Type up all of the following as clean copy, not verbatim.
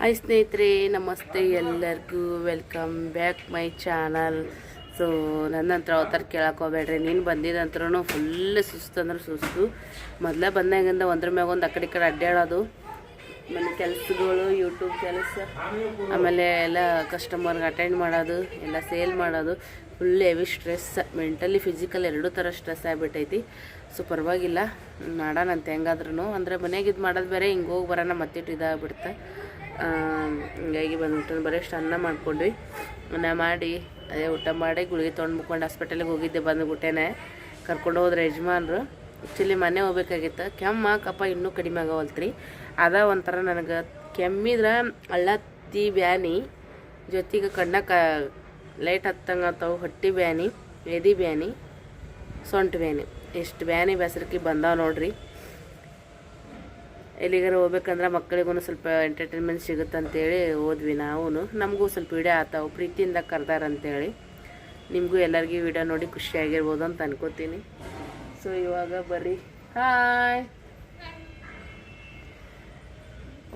Hi ಸ್ನೇಹಿತರೆ, ನಮಸ್ತೆ ಎಲ್ಲರಿಗೂ. Welcome back my channel. So ನನ್ನ ಹತ್ರ ಅವತ್ತಾರ ಕೇಳಕ್ಕೆ ಹೋಗ್ಬೇಡ್ರಿ. ನೀನು ಬಂದಿದ್ದಂದ್ರೂ ಫುಲ್ ಸುಸ್ತು ಅಂದ್ರೆ ಸುಸ್ತು. ಮೊದಲೇ ಬಂದಾಗಿಂದ ಒಂದ್ರ ಮ್ಯಾಗ ಒಂದು ಆ ಕಡೆ ಈ ಕಡೆ ಅಡ್ಡಾಡೋದು, ಆಮೇಲೆ ಕೆಲಸಗಳು, ಯೂಟ್ಯೂಬ್ ಕೆಲಸ, ಆಮೇಲೆ ಎಲ್ಲ ಕಸ್ಟಮರ್ಗೆ ಅಟೆಂಡ್ ಮಾಡೋದು, ಎಲ್ಲ ಸೇಲ್ ಮಾಡೋದು, full heavy stress. Mentally physical ಎರಡೂ ಥರ ಸ್ಟ್ರೆಸ್ ಆಗಿಬಿಟ್ಟೈತಿ. ಸೊ ಪರವಾಗಿಲ್ಲ, ಮಾಡೋಣಂತ ಹೆಂಗಾದ್ರೂ. ಅಂದರೆ ಮನೆಗೆ ಇದು ಮಾಡೋದು ಬೇರೆ, ಹಿಂಗೆ ಹೋಗಿ ಬರೋಣ ಮತ್ತಿಟ್ಟು ಇದಾಗ್ಬಿಡುತ್ತೆ. ಹಿಂಗಾಗಿ ಬಂದ್ಬಿಟ್ಟು ಬರೀ ಅಷ್ಟು ಅನ್ನ ಮಾಡ್ಕೊಂಡ್ವಿ. ಅನ್ನ ಮಾಡಿ ಅದೇ ಊಟ ಮಾಡಿ ಗುಳಿಗೆ ತೊಗೊಂಡು ಮುಕ್ಕೊಂಡು ಹಾಸ್ಪಿಟಲಿಗೆ ಹೋಗಿದ್ದೆ. ಬಂದುಬಿಟ್ಟೇನೆ ಕರ್ಕೊಂಡು ಹೋದ್ರೆ ಯಜಮಾನ್ರು. ಆ್ಯಕ್ಚುಲಿ ಮನೆ ಹೋಗ್ಬೇಕಾಗಿತ್ತು. ಕೆಮ್ಮ ಕಪ್ಪ ಇನ್ನೂ ಕಡಿಮೆ ಆಗವಲ್ತ್ರಿ. ಅದ ಒಂಥರ ನನಗೆ ಕೆಮ್ಮಿದ್ರೆ ಅಳ್ಳತ್ತಿ ಬ್ಯಾನಿ ಜೊತೆಗೆ ಕಣ್ಣಕ್ಕೆ ಲೈಟ್ ಹತ್ತಂಗೆ ಆಗ್ತಾವೆ. ಹೊಟ್ಟೆ ಬ್ಯಾನಿ, ಎದೆ ಬ್ಯಾನಿ, ಸೊಂಟ ಬ್ಯಾನಿ, ಎಷ್ಟು ಬ್ಯಾನಿ ಬೇಸರಕ್ಕೆ ಬಂದಾವ ನೋಡ್ರಿ. ಎಲ್ಲಿಗಾರ ಹೋಗ್ಬೇಕಂದ್ರೆ ಮಕ್ಕಳಿಗೂ ಸ್ವಲ್ಪ ಎಂಟರ್ಟೈನ್ಮೆಂಟ್ ಸಿಗುತ್ತೆ ಅಂತೇಳಿ ಹೋದ್ವಿ. ನಾವು ನಮಗೂ ಸ್ವಲ್ಪ ವಿಡಿಯೋ ಆತಾವು, ಪ್ರೀತಿಯಿಂದ ಕರ್ದಾರಂತೇಳಿ. ನಿಮಗೂ ಎಲ್ಲರಿಗೂ ವಿಡಿಯೋ ನೋಡಿ ಖುಷಿಯಾಗಿರ್ಬೋದು ಅಂತ ಅನ್ಕೋತೀನಿ. ಸೊ ಇವಾಗ ಬರ್ರಿ. ಹಾಯ್.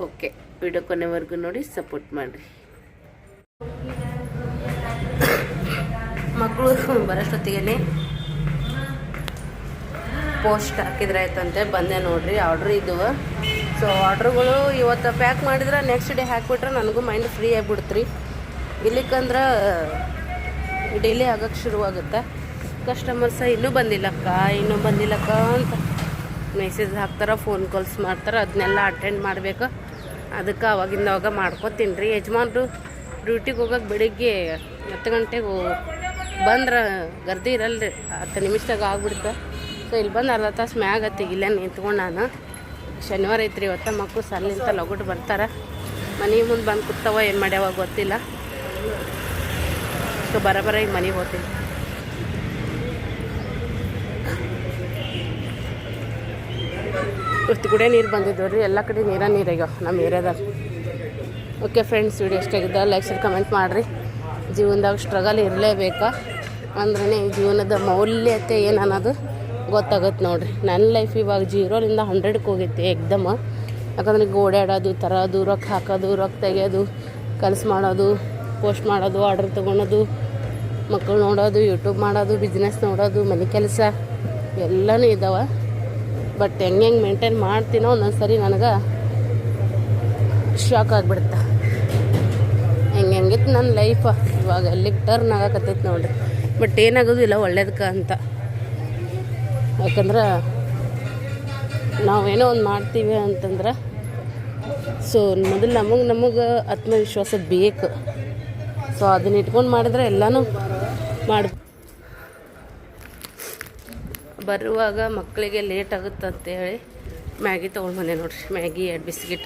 ಓಕೆ, ವಿಡಿಯೋ ಕೊನೆವರೆಗೂ ನೋಡಿ ಸಪೋರ್ಟ್ ಮಾಡಿರಿ. ಮಕ್ಕಳು ಬರೋಷ್ಟೊತ್ತಿಗೆ ಪೋಸ್ಟ್ ಹಾಕಿದ್ರೆ ಆಯ್ತಂತೆ. ಬಂದೆ ನೋಡ್ರಿ, ಆರ್ಡ್ರ್ ಇದ್ದವು. ಸೊ ಆರ್ಡ್ರುಗಳು ಇವತ್ತು ಪ್ಯಾಕ್ ಮಾಡಿದ್ರೆ ನೆಕ್ಸ್ಟ್ ಡೇ ಹಾಕಿಬಿಟ್ರೆ ನನಗೂ ಮೈಂಡ್ ಫ್ರೀ ಆಗಿಬಿಡ್ತ್ರಿ. ಇಲ್ಲಿಕ್ಕಂದ್ರೆ ಡಿಲೇ ಆಗೋಕ್ಕೆ ಶುರುವಾಗುತ್ತೆ. ಕಸ್ಟಮರ್ಸ ಇನ್ನೂ ಬಂದಿಲ್ಲಕ್ಕ ಅಂತ ಮೆಸೇಜ್ ಹಾಕ್ತಾರೆ, ಫೋನ್ ಕಾಲ್ಸ್ ಮಾಡ್ತಾರೆ. ಅದನ್ನೆಲ್ಲ ಅಟೆಂಡ್ ಮಾಡಬೇಕು. ಅದಕ್ಕೆ ಅವಾಗಿಂದ ಮಾಡ್ಕೊತೀನಿ ರೀ. ಯಜಮಾನ್ರು ಡ್ಯೂಟಿಗೆ ಹೋಗೋಕೆ ಬೆಳಿಗ್ಗೆ 10 ಗಂಟೆಗೆ ಬಂದ್ರೆ ಗರ್ದಿ ಇರಲ್ರಿ, 10 ನಿಮಿಷದಾಗ ಆಗ್ಬಿಡ್ತು. ಸೊ ಇಲ್ಲಿ ಬಂದು ಅರ್ಧ ತಾಸು ಮ್ಯಾಗತ್ತಿ ಇಲ್ಲೇ ನಿಂತ್ಕೊಂಡು ನಾನು. ಶನಿವಾರ ಐತ್ರಿ ಇವತ್ತು. ಮಕ್ಕಳು ಸಲ್ಲಿಂತ ಲಗುಟ್ ಬರ್ತಾರೆ. ಮನೆ ಮುಂದೆ ಬಂದು ಕೂತಾವ, ಏನು ಮಾಡ್ಯಾವ ಗೊತ್ತಿಲ್ಲ. ಸೊ ಬರ ಈಗ ಮನೆಗೆ ಹೋಗ್ತೀನಿ. ಇಷ್ಟು ಕುಡಿಯೋ ನೀರು ಬಂದಿದ್ದವು ರೀ. ಎಲ್ಲ ಕಡೆ ನೀರಾಗ್ಯಾವ ನಮ್ಮ ಏರಿಯಾದಾಗ. ಓಕೆ ಫ್ರೆಂಡ್ಸ್, ವಿಡಿಯೋ ಎಷ್ಟಾಗಿದ್ದ ಲೈಕ್ ಶೇರ್ ಕಮೆಂಟ್ ಮಾಡಿರಿ. ಜೀವನದಾಗ ಸ್ಟ್ರಗಲ್ ಇರಲೇಬೇಕಾ ಅಂದ್ರೇ ಜೀವನದ ಮೌಲ್ಯತೆ ಏನು ಅನ್ನೋದು ಗೊತ್ತಾಗುತ್ತೆ ನೋಡಿರಿ. ನನ್ನ ಲೈಫ್ ಇವಾಗ 0ರಿಂದ 100ಕ್ಕೆ ಹೋಗೈತಿ ಎಕ್ದಮ್. ಯಾಕಂದ್ರೆ ಈಗ ಓಡಾಡೋದು, ತರೋದು, ರೊಕ್ಕ ಹಾಕೋದು, ರೊಕ್ಕ ತೆಗೆಯೋದು, ಕೆಲಸ ಮಾಡೋದು, ಪೋಸ್ಟ್ ಮಾಡೋದು, ಆರ್ಡ್ರ್ ತೊಗೊಳೋದು, ಮಕ್ಕಳು ನೋಡೋದು, ಯೂಟ್ಯೂಬ್ ಮಾಡೋದು, ಬಿಸ್ನೆಸ್ ನೋಡೋದು, ಮನೆ ಕೆಲಸ ಎಲ್ಲನೂ ಇದ್ದಾವೆ. ಬಟ್ ಹೆಂಗೆ ಮೇಂಟೈನ್ ಮಾಡ್ತೀನೋ ಒಂದೊಂದು ಸರಿ ನನಗೆ ಶಾಕ್ ಆಗಿಬಿಡುತ್ತೆ. ಹೆಂಗಿತ್ತು ನನ್ನ ಲೈಫ್ ಇವಾಗ ಎಲ್ಲಿಗೆ ಟರ್ನ್ ಆಗಕತ್ತೈತೆ ನೋಡಿರಿ. ಬಟ್ ಏನಾಗೋದಿಲ್ಲ ಒಳ್ಳೇದಕ್ಕೆ ಅಂತ. ಯಾಕಂದ್ರೆ ನಾವೇನೋ ಒಂದು ಮಾಡ್ತೀವಿ ಅಂತಂದ್ರೆ ಸೊ ಮೊದಲು ನಮಗೆ ಆತ್ಮವಿಶ್ವಾಸ ಬೇಕು. ಸೊ ಅದನ್ನ ಇಟ್ಕೊಂಡು ಮಾಡಿದ್ರೆ ಎಲ್ಲನೂ ಬರುವಾಗ ಮಕ್ಕಳಿಗೆ ಲೇಟ್ ಆಗುತ್ತೆ ಅಂತೇಳಿ ಮ್ಯಾಗಿ ತೊಗೊಂಡು ಬಂದೆ ನೋಡಿರಿ. ಮ್ಯಾಗಿ 2 ಬಿಸ್ಕಿಟ್,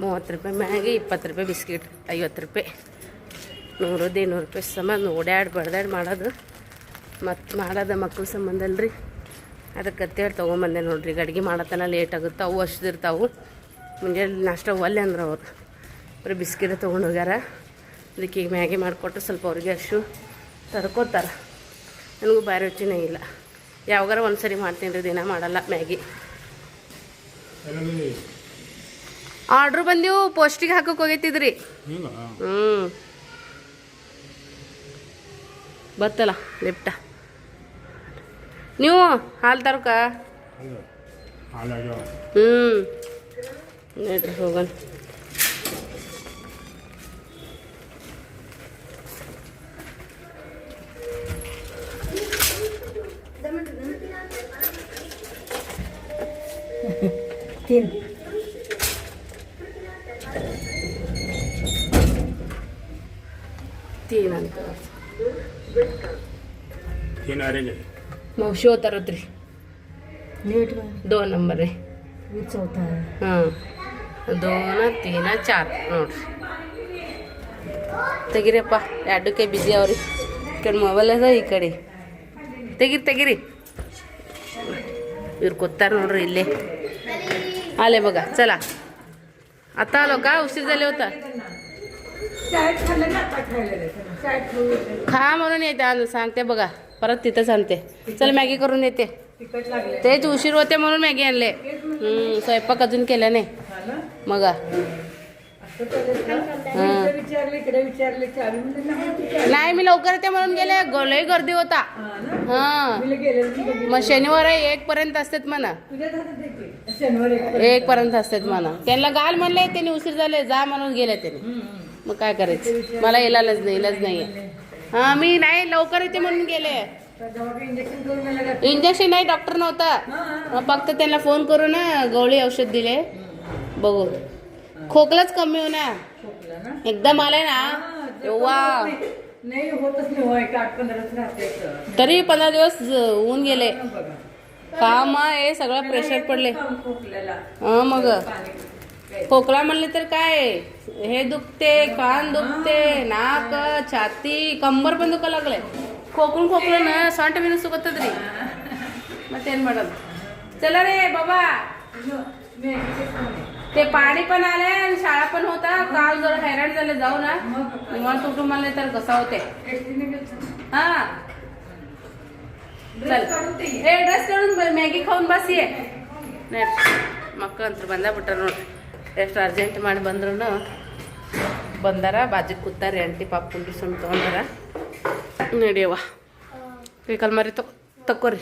30 ರೂಪಾಯಿ ಮ್ಯಾಗಿ, 20 ರೂಪಾಯಿ ಬಿಸ್ಕಿಟ್, 50 ರೂಪಾಯಿ, 100 ರೂಪಾಯಿ ಸಂಬಂಧ ಬಡ್ದಾಡಿ ಮಾಡೋದು. ಮತ್ತು ಮಾಡೋದು ಮಕ್ಕಳು ಸಂಬಂಧ ಅಲ್ರಿ. ಅದಕ್ಕೆ ಅಂತೇಳಿ ತೊಗೊಂಬಂದೆ ನೋಡ್ರಿ. ಈಗ ಅಡುಗೆ ಮಾಡತನ ಲೇಟ್ ಆಗುತ್ತೆ. ಅವು ಅಷ್ಟಿರ್ತಾವೆ. ಮುಂಜಾನೆ ನಾಷ್ಟ ಒಲ್ಲೆ ಅಂದ್ರೆ ಅವರು ಬರೀ ಬಿಸ್ಕಿಟ್ ತೊಗೊಂಡು ಹೋಗ್ಯಾರ. ಅದಕ್ಕೆ ಈಗ ಮ್ಯಾಗಿ ಮಾಡಿಕೊಟ್ಟು ಸ್ವಲ್ಪ ಅವ್ರಿಗೆ ಅಷ್ಟು ತಡ್ಕೋತಾರೆ. ನನಗೂ ಬೇರೆ ರುಚಿನೇ ಇಲ್ಲ. ಯಾವಾಗಾರ ಒಂದು ಸರಿ ಮಾಡ್ತೀನಿ ರೀ, ದಿನ ಮಾಡಲ್ಲ ಮ್ಯಾಗಿ. ಆರ್ಡ್ರ್ ಬಂದೀವು, ಪೋಸ್ಟಿಗೆ ಹಾಕೋಕೆ ಹೋಗೈತಿದ್ರಿ. ಬತ್ತಲ್ಲ ಲಿಫ್ಟ. ನೀವು ಹಾಲು ತರಕ ನೋಡ್ರಿ ಹೋಗೋಣ. तीन ಅಂತ मग होत ರೀ. 2 नंबर आहे. हां 2 3 4 ನೋಡ್ರಿ. ತೆಗಿರಿಯಪ್ಪ, 2ಕ್ಕೆ ಬಿಸಿ ಅವ್ರಿ. ಈ ಕಡೆ ಮೊಬೈಲ್ ಅದ, ಈ ಕಡೆ ತೆಗಿರಿ. ಇವ್ರು ಕೂತಾರ ನೋಡ್ರಿ इल्ले. आले बघा. चला आता आलो का? उशीर झाले होता. खा म्हणून येते, सांगते बघा. परत तिथंच आणते. चल मॅगी करून येते. तेच उशीर होते म्हणून मॅगी आणले. स्वयंपाक अजून केला नाही. मग नाही मी लवकर येते म्हणून गेले, लय गर्दी होता. हा मग शनिवार 1 पर्यंत असतात म्हणा, 1 पर्यंत असतात म्हणा. त्यांना गाल म्हणले, त्यांनी उशीर झाले जा म्हणून गेले त्यांनी. मग काय करायचं, मला इलाज नाही. हा मी नाही लवकर येते म्हणून गेले. इंजेक्शन नाही, डॉक्टर नव्हता, फक्त त्यांना फोन करून गोळी औषध दिले. बघू खोकलाच कमी हो ना, एकदम आलाय ना तेव्हा. नाही होतच नाही, 8-15 राहते. तरी 15 दिवस होऊन गेले. काम हे सगळं प्रेशर पडले. मग खोकला म्हणले तर काय, हे दुखते, कान दुखते, नाक, छाती, कंबर पण दुखा लागले. खोकलं ना सॉंट बिन सुगत तरी मग मॅडम चला रे बाबा. ते पाणी पण आले आणि शाळा पण होता. काल जरा हैराण झाले, जाऊ ना निवांत कुटुंब म्हणले तर कसा होते. हा चल हे ड्रेस काढून मॅगी खाऊन बस ये. ಮಕ್ಕಳಂತೂ ಬಂದಾಗ್ಬಿಟ್ಟಾರ ನೋಡ್ರಿ, ಎಷ್ಟು ಅರ್ಜೆಂಟ್ ಮಾಡಿ ಬಂದ್ರು ಬಂದಾರ. ಬಾಜು ಕೂತಾರೆ ಆಂಟಿ ಪಾಪ ಕುಂಡಿಸ್ಕೊಂಡು ತೊಗೊಂಡಾರ. ನಡಿಯವ್ವ ಕೈ ಕಾಲು ಮರಿ ತಕ್ಕೋರಿ,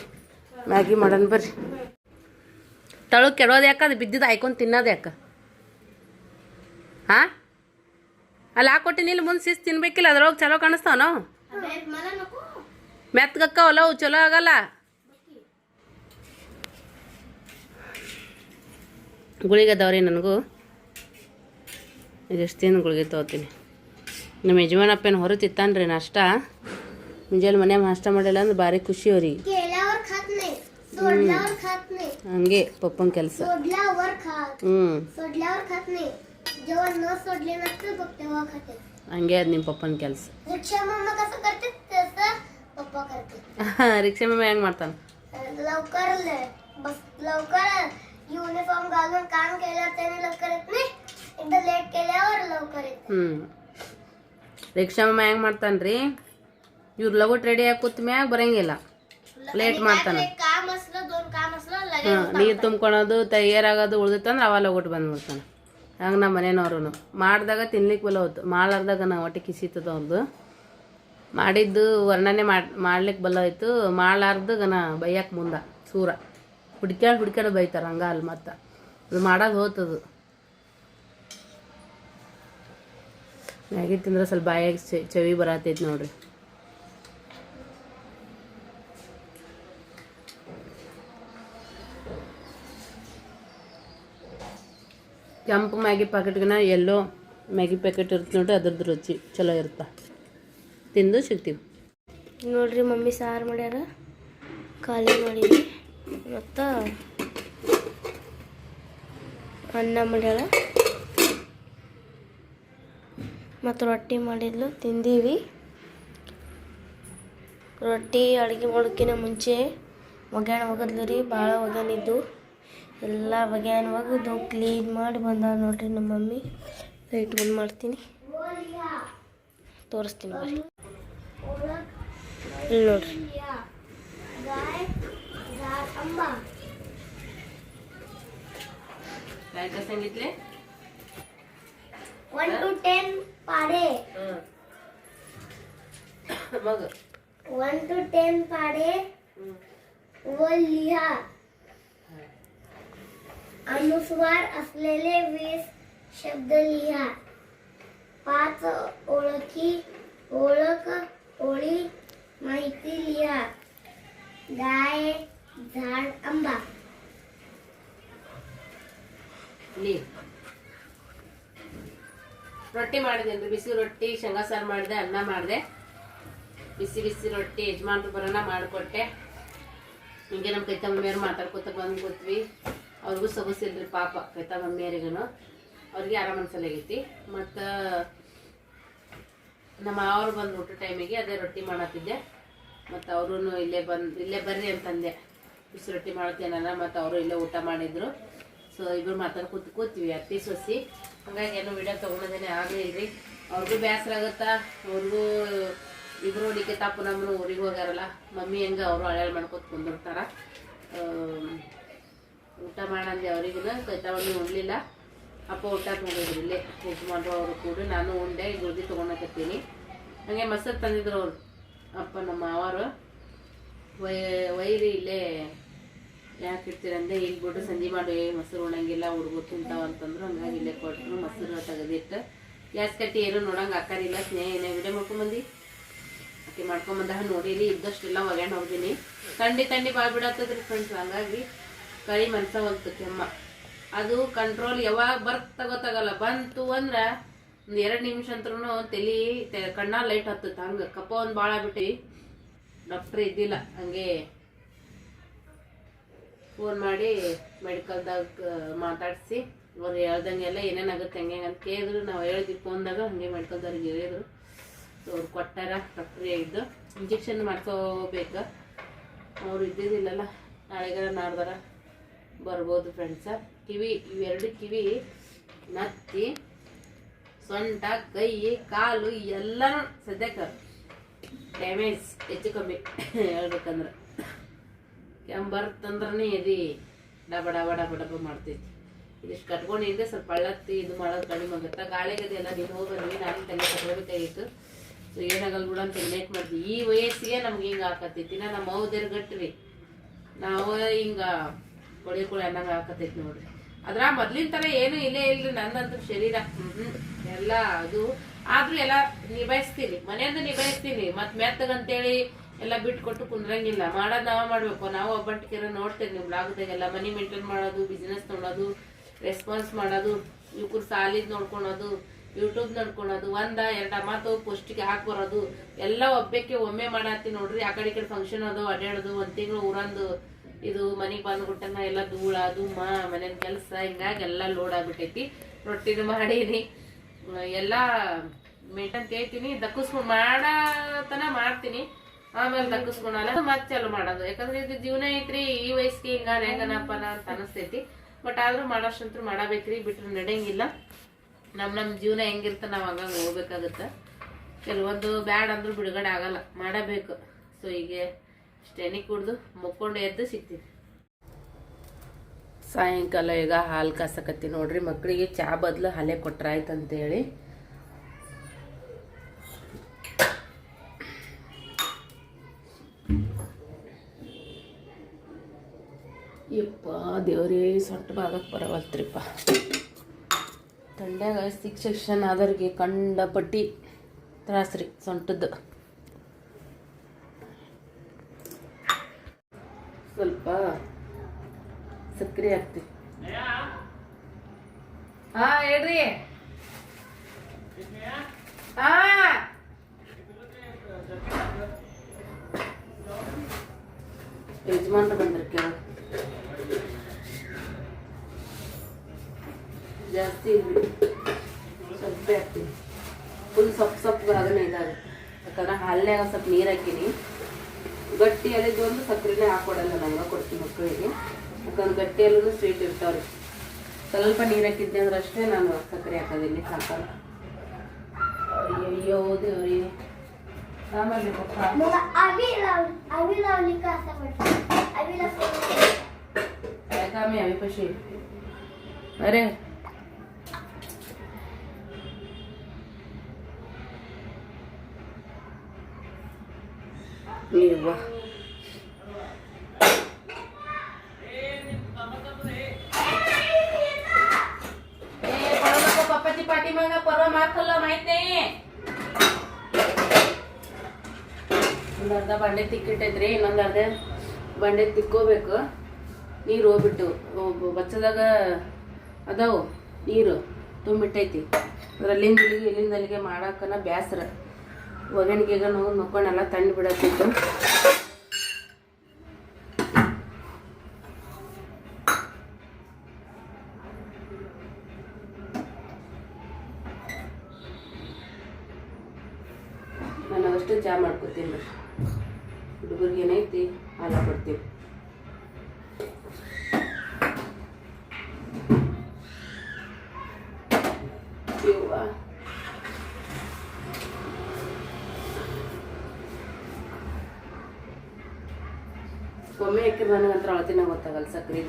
ಮ್ಯಾಗಿ ಮಾಡೋಣ ಬರ್ರಿ. ತಳಗ್ ಕೆಡೋದು ಯಾಕೆ, ಅದು ಬಿದ್ದಿದ್ದು ಹಾಯ್ಕೊಂಡು ತಿನ್ನೋದು ಯಾಕೆ? ಹಾಂ ಅಲ್ಲಿ ಹಾಕೊಟ್ಟಿನಿ, ಇಲ್ಲಿ ಮುಂದೆ ಶಿಸ್ತು ತಿನ್ಬೇಕಿಲ್ಲ, ಅದ್ರೊಳಗೆ ಚಲೋ ಕಾಣಿಸ್ತಾವ ನಾವು ಮೆತ್ತಗಕ್ಕವಲ್ಲ ಅವು ಚಲೋ ಆಗಲ್ಲ. ಗುಳಿಗೆ ಅದಾವ್ರಿ ನನಗೂ, ಇದೆಷ್ಟು ತಿಂದು ಗುಳಿಗೆ ತೊಗೋತೀನಿ. ನಮ್ಮ ಯಜಮಾನಪ್ಪೇನು ಹೊರ ತಿತ್ತಾನ್ರಿ ನಾಷ್ಟ. ಮುಂಜಾನೆ ಮನ್ಯಾಗ ನಾಷ್ಟ ಮಾಡಿಲ್ಲ ಅಂದ್ರೆ ಭಾರಿ ಖುಷಿ ಅವ್ರಿಗೆ. ಹಂಗೆ ಪಪ್ಪನ ಕೆಲಸ. ಹಂಗೆ ಅದು ನಿಮ್ಮ ಪಪ್ಪನ ಕೆಲಸ. ರಿಕ್ಷಾ ಮಮ್ಮ ಹೆಂಗ್ ಮಾಡ್ತಾನ? युनिफॉर्म घालून काम केलं त्याने लवकर येत नाही, एकदा लेट केल्यावर लवकर येत. ರಿಕ್ಷಾ ಮಮ್ಮ ಹೆಂಗ್ ಮಾಡ್ತಾನ್ರಿ, ಇವ್ರು ಲಗೋಟ್ ರೆಡಿ ಆಗಿ ಕೂತ್ ಮ್ಯಾಗ ಬರಂಗಿಲ್ಲ, ಲೇಟ್ ಮಾಡ್ತಾನ. काम असलं 2 काम असलं ನೀರು ತುಂಬ್ಕೊಳೋದು ತಯಾರಾಗೋದು ಉಳ್ದಿತ್ತಂದ್ರೆ ಅವ ಲಗೋಟ್ ಬಂದ್ಬಿಡ್ತಾನೆ. ಹಂಗೆ ನಮ್ಮ ಮನೆಯವ್ರು ಮಾಡಿದಾಗ ತಿನ್ಲಿಕ್ಕೆ ಬಲ ಹೋಯ್ತು, ಮಾಡಾರ್ದಾಗ ನಾವು ಹೊಟ್ಟೆ ಕಿಸಿತದ ಅವ್ರದ್ದು. ಮಾಡಿದ್ದು ವರ್ಣನೆ ಮಾಡ್ಲಿಕ್ಕೆ ಬಲ್ಲ ಹೋಯ್ತು, ಮಾಡಲಾರ್ದಾಗ ಬೈಯಕ್ಕೆ ಮುಂದೆ ಸೂರ ಹುಡ್ಕ್ಯಾಡ್ ಬೈತಾರೆ. ಹಂಗ ಅಲ್ಲಿ ಮತ್ತೆ ಅದು ಮಾಡೋದು ಹೋತದು. ಮ್ಯಾಗಿ ತಿಂದ್ರೆ ಸ್ವಲ್ಪ ಬಾಯಾಗಿ ಚವಿ ಬರತೈತಿ ನೋಡ್ರಿ. ಕೆಂಪು ಮ್ಯಾಗಿ ಪ್ಯಾಕೆಟ್ಗಿನ ಎಲ್ಲೋ ಮ್ಯಾಗಿ ಪ್ಯಾಕೆಟ್ ಇರುತ್ತೆ ನೋಡ್ರಿ, ಅದ್ರದ್ದು ರುಚಿ ಚಲೋ ಇರುತ್ತೆ. ತಿಂದು ಸಿಗ್ತೀವಿ ನೋಡ್ರಿ. ಮಮ್ಮಿ ಸಾರು ಮಾಡ್ಯಾರ, ಖಾಲಿ ಮಾಡಿದ್ವಿ, ಮತ್ತು ಅನ್ನ ಮಾಡ್ಯಾಳ, ಮತ್ತು ರೊಟ್ಟಿ ಮಾಡಿದ್ಲು ತಿಂದೀವಿ. ರೊಟ್ಟಿ ಅಡುಗೆ ಮಾಡೋಕ್ಕಿಂತ ಮುಂಚೆ ಒಗ್ಯಾಣ ಒಗದ್ಲು ರೀ, ಭಾಳ ಒಗ್ಯಾನಿದ್ದು ಎಲ್ಲ ಒಗ್ಯಾಣ ಒಗೆದು ಕ್ಲೀನ್ ಮಾಡಿ ಬಂದ ನೋಡ್ರಿ ನಮ್ಮ ಮಮ್ಮಿ. ಲೈಟ್ ಬಂದು ಮಾಡ್ತೀನಿ, ತೋರಿಸ್ತೀನಿ ಬರ್ರಿ. ಇಲ್ಲಿ ನೋಡ್ರಿ, सांगितले 1 to 10 पाढे. मग 1 to 10 पाढे व लिहा. अनुस्वार असलेले 20 शब्द लिहा. 5 ओळी माहिती लिहा. गाय, झाड, आंबा. ರೊಟ್ಟಿ ಮಾಡಿದೇನ್ರಿ, ಬಿಸಿ ರೊಟ್ಟಿ, ಶೇಂಗಾ ಸಾರು ಮಾಡಿದೆ, ಅನ್ನ ಮಾಡಿದೆ, ಬಿಸಿ ರೊಟ್ಟಿ ಯಜಮಾನ್ರು ಬರೋಣ ಮಾಡಿಕೊಟ್ಟೆ. ಹಿಂಗೆ ನಮ್ಮ ಕೈತ ಮಮ್ಮಿಯವ್ರು ಮಾತಾಡ್ಕೊತ ಬಂದು ಕೂತ್ವಿ. ಅವ್ರಿಗೂ ಸೊಗಸಿಲ್ರಿ ಪಾಪ, ಕೈತ ಮಮ್ಮಿಯರಿಗೂ ಅವ್ರಿಗೆ ಆರಾಮ ಅನ್ಸಲಾಗೈತಿ. ಮತ್ತು ನಮ್ಮ ಅವ್ರು ಬಂದು ಊಟ ಟೈಮಿಗೆ ಅದೇ ರೊಟ್ಟಿ ಮಾಡತ್ತಿದ್ದೆ. ಮತ್ತು ಅವರು ಇಲ್ಲೇ ಬರ್ರಿ ಅಂತಂದೆ, ಬಿಸಿ ರೊಟ್ಟಿ ಮಾಡ್ತೇನಲ್ಲ. ಮತ್ತು ಅವರು ಇಲ್ಲೇ ಊಟ ಮಾಡಿದ್ರು. ಸೊ ಇಬ್ಬರು ಮಾತಾಡ್ಕೊತ ಕೂತೀವಿ, ಅತ್ತಿ ಸೊಸಿ. ಹಂಗಾಗಿ ಏನೋ ವಿಡಿಯೋ ತೊಗೊಳೋದೇನೆ ಆಗಲಿಲ್ರಿ. ಅವ್ರಿಗೂ ಬೇಸರ ಆಗುತ್ತಾ, ಅವ್ರಿಗೂ ಇಬ್ಬರು ಹುಡುಗಿ ತಾಪು ನಮ್ಮನ್ನು ಊರಿಗೆ ಹೋಗ್ಯಾರಲ್ಲ. ಮಮ್ಮಿ ಹೆಂಗೆ ಅವರು ಹಳ್ಯಾಳು ಮಾಡ್ಕೊತ ಕುಂದಿರ್ತಾರ. ಊಟ ಮಾಡಂದೆ ಅವ್ರಿಗೂ ಕೈತಾವಣ್ಣು ಉಣ್ಲಿಲ್ಲ. ಅಪ್ಪ ಊಟ ಮಾಡಿದ್ರು ಇಲ್ಲೇ ಯಜಮಾನ್ರು ಅವರು ಕೂಡ ನಾನು ಉಂಡೆ ಗೋಧಿ ತೊಗೊಂಡಕತ್ತೀನಿ. ಹಾಗೆ ಮೊಸರು ತಂದಿದ್ರು ಅವರು ಅಪ್ಪ ನಮ್ಮ ಮಾವರು. ವೈರಿ ಇಲ್ಲೇ ಯಾಕೆ ಇಡ್ತೀರಂದ್ರೆ ಇಲ್ಲಿ ಬಿಟ್ಟು ಸಂಜೆ ಮಾಡಿ ಮೊಸರು ಉಣಂಗಿಲ್ಲ ಹುಡುಗರು ತಿಂತಾವ ಅಂತಂದ್ರು. ಹಂಗಾಗಿ ಇಲ್ಲೇ ಕೊಟ್ಟರು ಮೊಸರು ತೆಗೆದಿಟ್ಟು ಗ್ಯಾಸ್ ಕಟ್ಟಿ ಏನು ನೋಡಂಗೆ ಹಾಕಾರಿಲ್ಲ. ಸ್ನೇಹ ಏನೇ ವಿಡಿಯೋ ಮಾಡ್ಕೊಂಬಂದು ಆಕೆ ಮಾಡ್ಕೊಂಬಂದಾಗ ನೋಡಿರಿ ಇದ್ದಷ್ಟೆಲ್ಲ ಒಗ್ಯಾಣ ಹೋಗ್ತೀನಿ. ತಂಡಿ ಭಾಳ ಬಿಡತ್ತದ್ರಿ ಫ್ರೆಂಡ್ಸ್. ಹಂಗಾಗಿ ಕೈ ಮನ್ಸ ಹೊಲ್ತು ಕೆಮ್ಮ ಅದು ಕಂಟ್ರೋಲ್ ಯಾವಾಗ ಗೊತ್ತಾಗಲ್ಲ. ಬಂತು ಅಂದ್ರೆ ಒಂದು 2 ನಿಮಿಷ ಅಂತರೂ ತಲೆ ಕಣ್ಣ ಲೈಟ್ ಹತ್ತುತ್ತೆ. ಹಂಗೆ ಕಪ್ಪ ಒಂದು ಭಾಳ ಬಿಟ್ಟು ಡಾಕ್ಟ್ರ್ ಇದ್ದಿಲ್ಲ. ಹಂಗೆ ಫೋನ್ ಮಾಡಿ ಮೆಡಿಕಲ್ದಾಗ ಮಾತಾಡಿಸಿ ಅವ್ರು ಹೇಳ್ದಂಗೆಲ್ಲ ಏನೇನಾಗುತ್ತೆ ಹೆಂಗೆ ಅಂತ ಕೇಳಿದ್ರು. ನಾವು ಹೇಳಿದ್ವಿ ಫೋನ್ದಾಗ. ಹಂಗೆ ಮೆಡಿಕಲ್ದವ್ರಿಗೆ ಹೇಳಿದ್ರು. ಅವ್ರು ಕೊಟ್ಟಾರ. ಡಾಕ್ಟ್ರ್ ಹೇಳಿದ್ದು ಇಂಜೆಕ್ಷನ್ ಮಾಡ್ಕೋಬೇಕು. ಅವ್ರು ಇದ್ದಿದ್ದಿಲ್ಲಲ್ಲ, ನಾಳೆಗಾರ ನಾಡ್ದಾರ ಬರ್ಬೋದು ಫ್ರೆಂಡ್ಸ. ಕಿವಿ ಇವೆರಡು ಕಿವಿ ನತ್ತಿ ಸೊಂಟ ಕೈ ಕಾಲು ಎಲ್ಲನೂ ಸದ್ಯಕ್ಕೆ ಡ್ಯಾಮೇಜ್ ಹೆಚ್ಚು ಕಮ್ಮಿ ಹೇಳ್ಬೇಕಂದ್ರೆ. ಕೆಂಬರ್ತಂದ್ರೆ ಎದಿ ಡಬ ಡಬ ಡಬ ಡಬ ಮಾಡ್ತೈತಿ. ಇದಿಷ್ಟು ಕಟ್ಕೊಂಡಿದ್ದೆ ಸ್ವಲ್ಪ ಹಳ್ಳತ್ತಿ ಇದು ಮಾಡೋದು ಕಡಿಮೆ ಆಗುತ್ತೆ. ಗಾಳಿಗದೆ ಎಲ್ಲ ನೀನು ಹೋಗಿ ನಾನು ತಲೆ ಕಟ್ಕೋಬೇಕಾಗಿತ್ತು. ಸೊ ಏನಾಗಲ್ಲ ಬಿಡ ಅಂತ ಲೇಟ್ ಮಾಡ್ತೀವಿ. ಈ ವಯಸ್ಸಿಗೆ ನಮ್ಗೆ ಹಿಂಗೆ ಹಾಕತ್ತೈತಿ. ನಮ್ಮ ಮೌದೇರ್ ಗಟ್ರಿ ನಾವು ಹಿಂಗೆ ಕೊಳಿ ಅನ್ನಂಗೆ ಹಾಕತೈತಿ ನೋಡ್ರಿ. ಅದ್ರ ಮೊದ್ಲಿನ ಥರ ಏನು ಇಲ್ಲೇ ಇಲ್ರಿ ನಂದಂತೂ ಶರೀರ ಎಲ್ಲ ಅದು. ಆದ್ರೂ ಎಲ್ಲ ನಿಭಾಯಿಸ್ತೀನಿ, ಮನೆಯಿಂದ ನಿಭಾಯಿಸ್ತೀನಿ. ಮತ್ತು ಮೆತ್ತಗಂತೇಳಿ ಎಲ್ಲ ಬಿಟ್ಟು ಕೊಟ್ಟು ಕುಂದ್ರಂಗಿಲ್ಲ. ಮಾಡೋದು ನಾವು ಮಾಡ್ಬೇಕು. ನಾವು ಒಬ್ಬಟ್ಟಿಗೆಲ್ಲ ನೋಡ್ತೇವೆ ನೀವು ಬ್ಲಾಗ್ದಾಗೆಲ್ಲ ಮನಿ ಮೇಂಟೈನ್ ಮಾಡೋದು, ಬಿಸ್ನೆಸ್ ನೋಡೋದು, ರೆಸ್ಪಾನ್ಸ್ ಮಾಡೋದು, ಇವ್ರು ಸಾಲಿದ್ ನೋಡ್ಕೊಳೋದು, ಯೂಟ್ಯೂಬ್ ನೋಡ್ಕೊಳೋದು, 1-2 ಮಾತು ಪೋಸ್ಟಿಗೆ ಹಾಕ್ಬರೋದು ಎಲ್ಲ ಒಬ್ಬಕ್ಕೆ ಒಮ್ಮೆ ಮಾಡತ್ತಿ ನೋಡ್ರಿ. ಆ ಕಡೆ ಈ ಕಡೆ ಫಂಕ್ಷನ್ ಅದು ಅಡ್ಯಾಡೋದು, 1 ತಿಂಗಳು ಊರಂದು ಇದು ಮನೆಗೆ ಬಂದ್ಬಿಟ್ಟನ ಎಲ್ಲ ಧೂಳ ಧೂಮ ಮನೇನ ಕೆಲಸ ಹಿಂಗಾಗಿ ಎಲ್ಲ ಲೋಡ್ ಆಗ್ಬಿಟ್ಟೈತಿ. ರೊಟ್ಟಿನೂ ಮಾಡೀನಿ, ಎಲ್ಲ ಮೇಂಟೈನ್ ತೇಯ್ತೀನಿ. ದಕ್ಕಿಸ್ಕೊಂಡು ಮಾಡತನ ಮಾಡ್ತೀನಿ, ಆಮೇಲೆ ದಕ್ಕಿಸ್ಕೊಳಲ್ಲ ಮತ್ತೆ ಚಾಲು ಮಾಡೋದು. ಯಾಕಂದ್ರೆ ಇದು ಜೀವನ ಐತ್ರಿ. ಈ ವಯಸ್ಸಿಗೆ ಹಿಂಗಾದ್ರೆ ಹೆಂಗನಪ್ಪನ ಅಂತ ಅನಿಸ್ತೈತಿ. ಬಟ್ ಆದ್ರೂ ಮಾಡೋಷ್ಟಂತೂ ಮಾಡಬೇಕ್ರಿ, ಬಿಟ್ರೆ ನಡೆಯಂಗಿಲ್ಲ. ನಮ್ಮ ಜೀವನ ಹೆಂಗಿರ್ತ ನಾವು ಹಂಗಂಗೆ ಹೋಗ್ಬೇಕಾಗತ್ತೆ. ಕೆಲವೊಂದು ಬ್ಯಾಡ್ ಅಂದ್ರೂ ಬಿಡುಗಡೆ ಆಗಲ್ಲ, ಮಾಡಬೇಕು. ಸೊ ಈಗ ಸ್ಟೆನಿ ಕುಡ್ದು ಮುಕ್ಕೊಂಡು ಎದ್ದು ಸಿಗ್ತೀವಿ. ಸಾಯಂಕಾಲ ಈಗ ಹಾಲು ಕಾಸಕತ್ತಿ ನೋಡ್ರಿ. ಮಕ್ಕಳಿಗೆ ಚಾ ಬದಲು ಹಾಲೇ ಕೊಟ್ರಾಯ್ತಂತೇಳಿ ಯಪ್ಪ ದೇವ್ರೇ ಸೊಂಟ ಭಾಗಕ್ಕೆ ಬರವಲ್ತ್ರಿಪ್ಪ. ತಂಡ್ಯಾಗ 6 ಸೆಕ್ಷನ್ ಆದವ್ರಿಗೆ ಕಂಡಪಟ್ಟಿ ತ್ರಾಸ್ರಿ ಸೊಂಟದ್ದು. ಸ್ವಲ್ಪ ಸಕ್ಕರೆ ಹಾಕ್ತೀವಿ. ಹಾ ಹೇಳ್ರಿ. ಹಾ ಯಜಮಾನ್ರು ಬಂದ್ರೆ ಕೇಳ ಜಾಸ್ತಿ ಇಲ್ರಿ, ಸ್ವಲ್ಪ ಹಾಕ್ತೀನಿ. ಫುಲ್ ಸೊಪ್ಪು ಅದನ್ನೇ ಇದಾಗುತ್ತೆ. ಯಾಕಂದ್ರೆ ಹಾಲಿನಾಗ ಸ್ವಲ್ಪ ನೀರು ಹಾಕಿನಿ. ಗಟ್ಟಿ ಎಲೆದು ಒಂದು ಸಕ್ಕರೆನೇ ಹಾಕೊಡಲ್ಲ, ನಂಗೆ ಕೊಡ್ತೀನಿ ಮಕ್ಕಳಿಗೆ. ಯಾಕಂದ್ರೆ ಗಟ್ಟಿ ಎಲ್ಲೂ ಸ್ವೀಟ್ ಇರ್ತಾವ್ರಿ. ಸ್ವಲ್ಪ ನೀರು ಹಾಕಿದ್ದೆ ಅಂದ್ರೆ ಅಷ್ಟೇ ನಾನು ಸಕ್ಕರೆ ಹಾಕೋದಿಲ್ಲ, ಹಾಕಲ್ಲ. ಅಯ್ಯೋ ದೇವ್ರಿ. ಆಮೇಲೆ याकामी आम्ही कशी अरे वाह पप्पाची पाठीमागे परवा मार खाल्ला माहित नाही. ಒಂದು ಅರ್ಧ ಬಂಡೆ ತಿಕ್ಕಿಟ್ಟೈತ್ರಿ, ಇನ್ನೊಂದು ಅರ್ಧ ಬಂಡೆ ತಿಕ್ಕೋಬೇಕು. ನೀರು ಹೋಗ್ಬಿಟ್ಟು ಬಚ್ಚದಾಗ ಅದಾವು ನೀರು ತುಂಬಿಟ್ಟೈತಿ. ಅದ್ರಲ್ಲಿಂದ ಇಲ್ಲಿಂದ ಅಲ್ಲಿಗೆ ಮಾಡಕ್ಕನ ಬ್ಯಾಸರ. ಒಗಣಿಗೆಗ ನೋಡ್ಕೊಂಡೆಲ್ಲ ತಣ್ಣಿ ಬಿಡತ್ತಿತ್ತು. ನಾನು ಅಷ್ಟು ಚಾ ಮಾಡ್ಕೊತೀನಿ. ಹುಡುಗರಿಗೆ ಏನೈತಿ ಹಾಲು ಕೊಡ್ತೀವಿ. ಒಮ್ಮೆ ಹಾಕಿ ನನಗಂತ್ರ ಅಳತಿನ ಗೊತ್ತಾಗಲ್ಲ ಸಕ್ರೆ.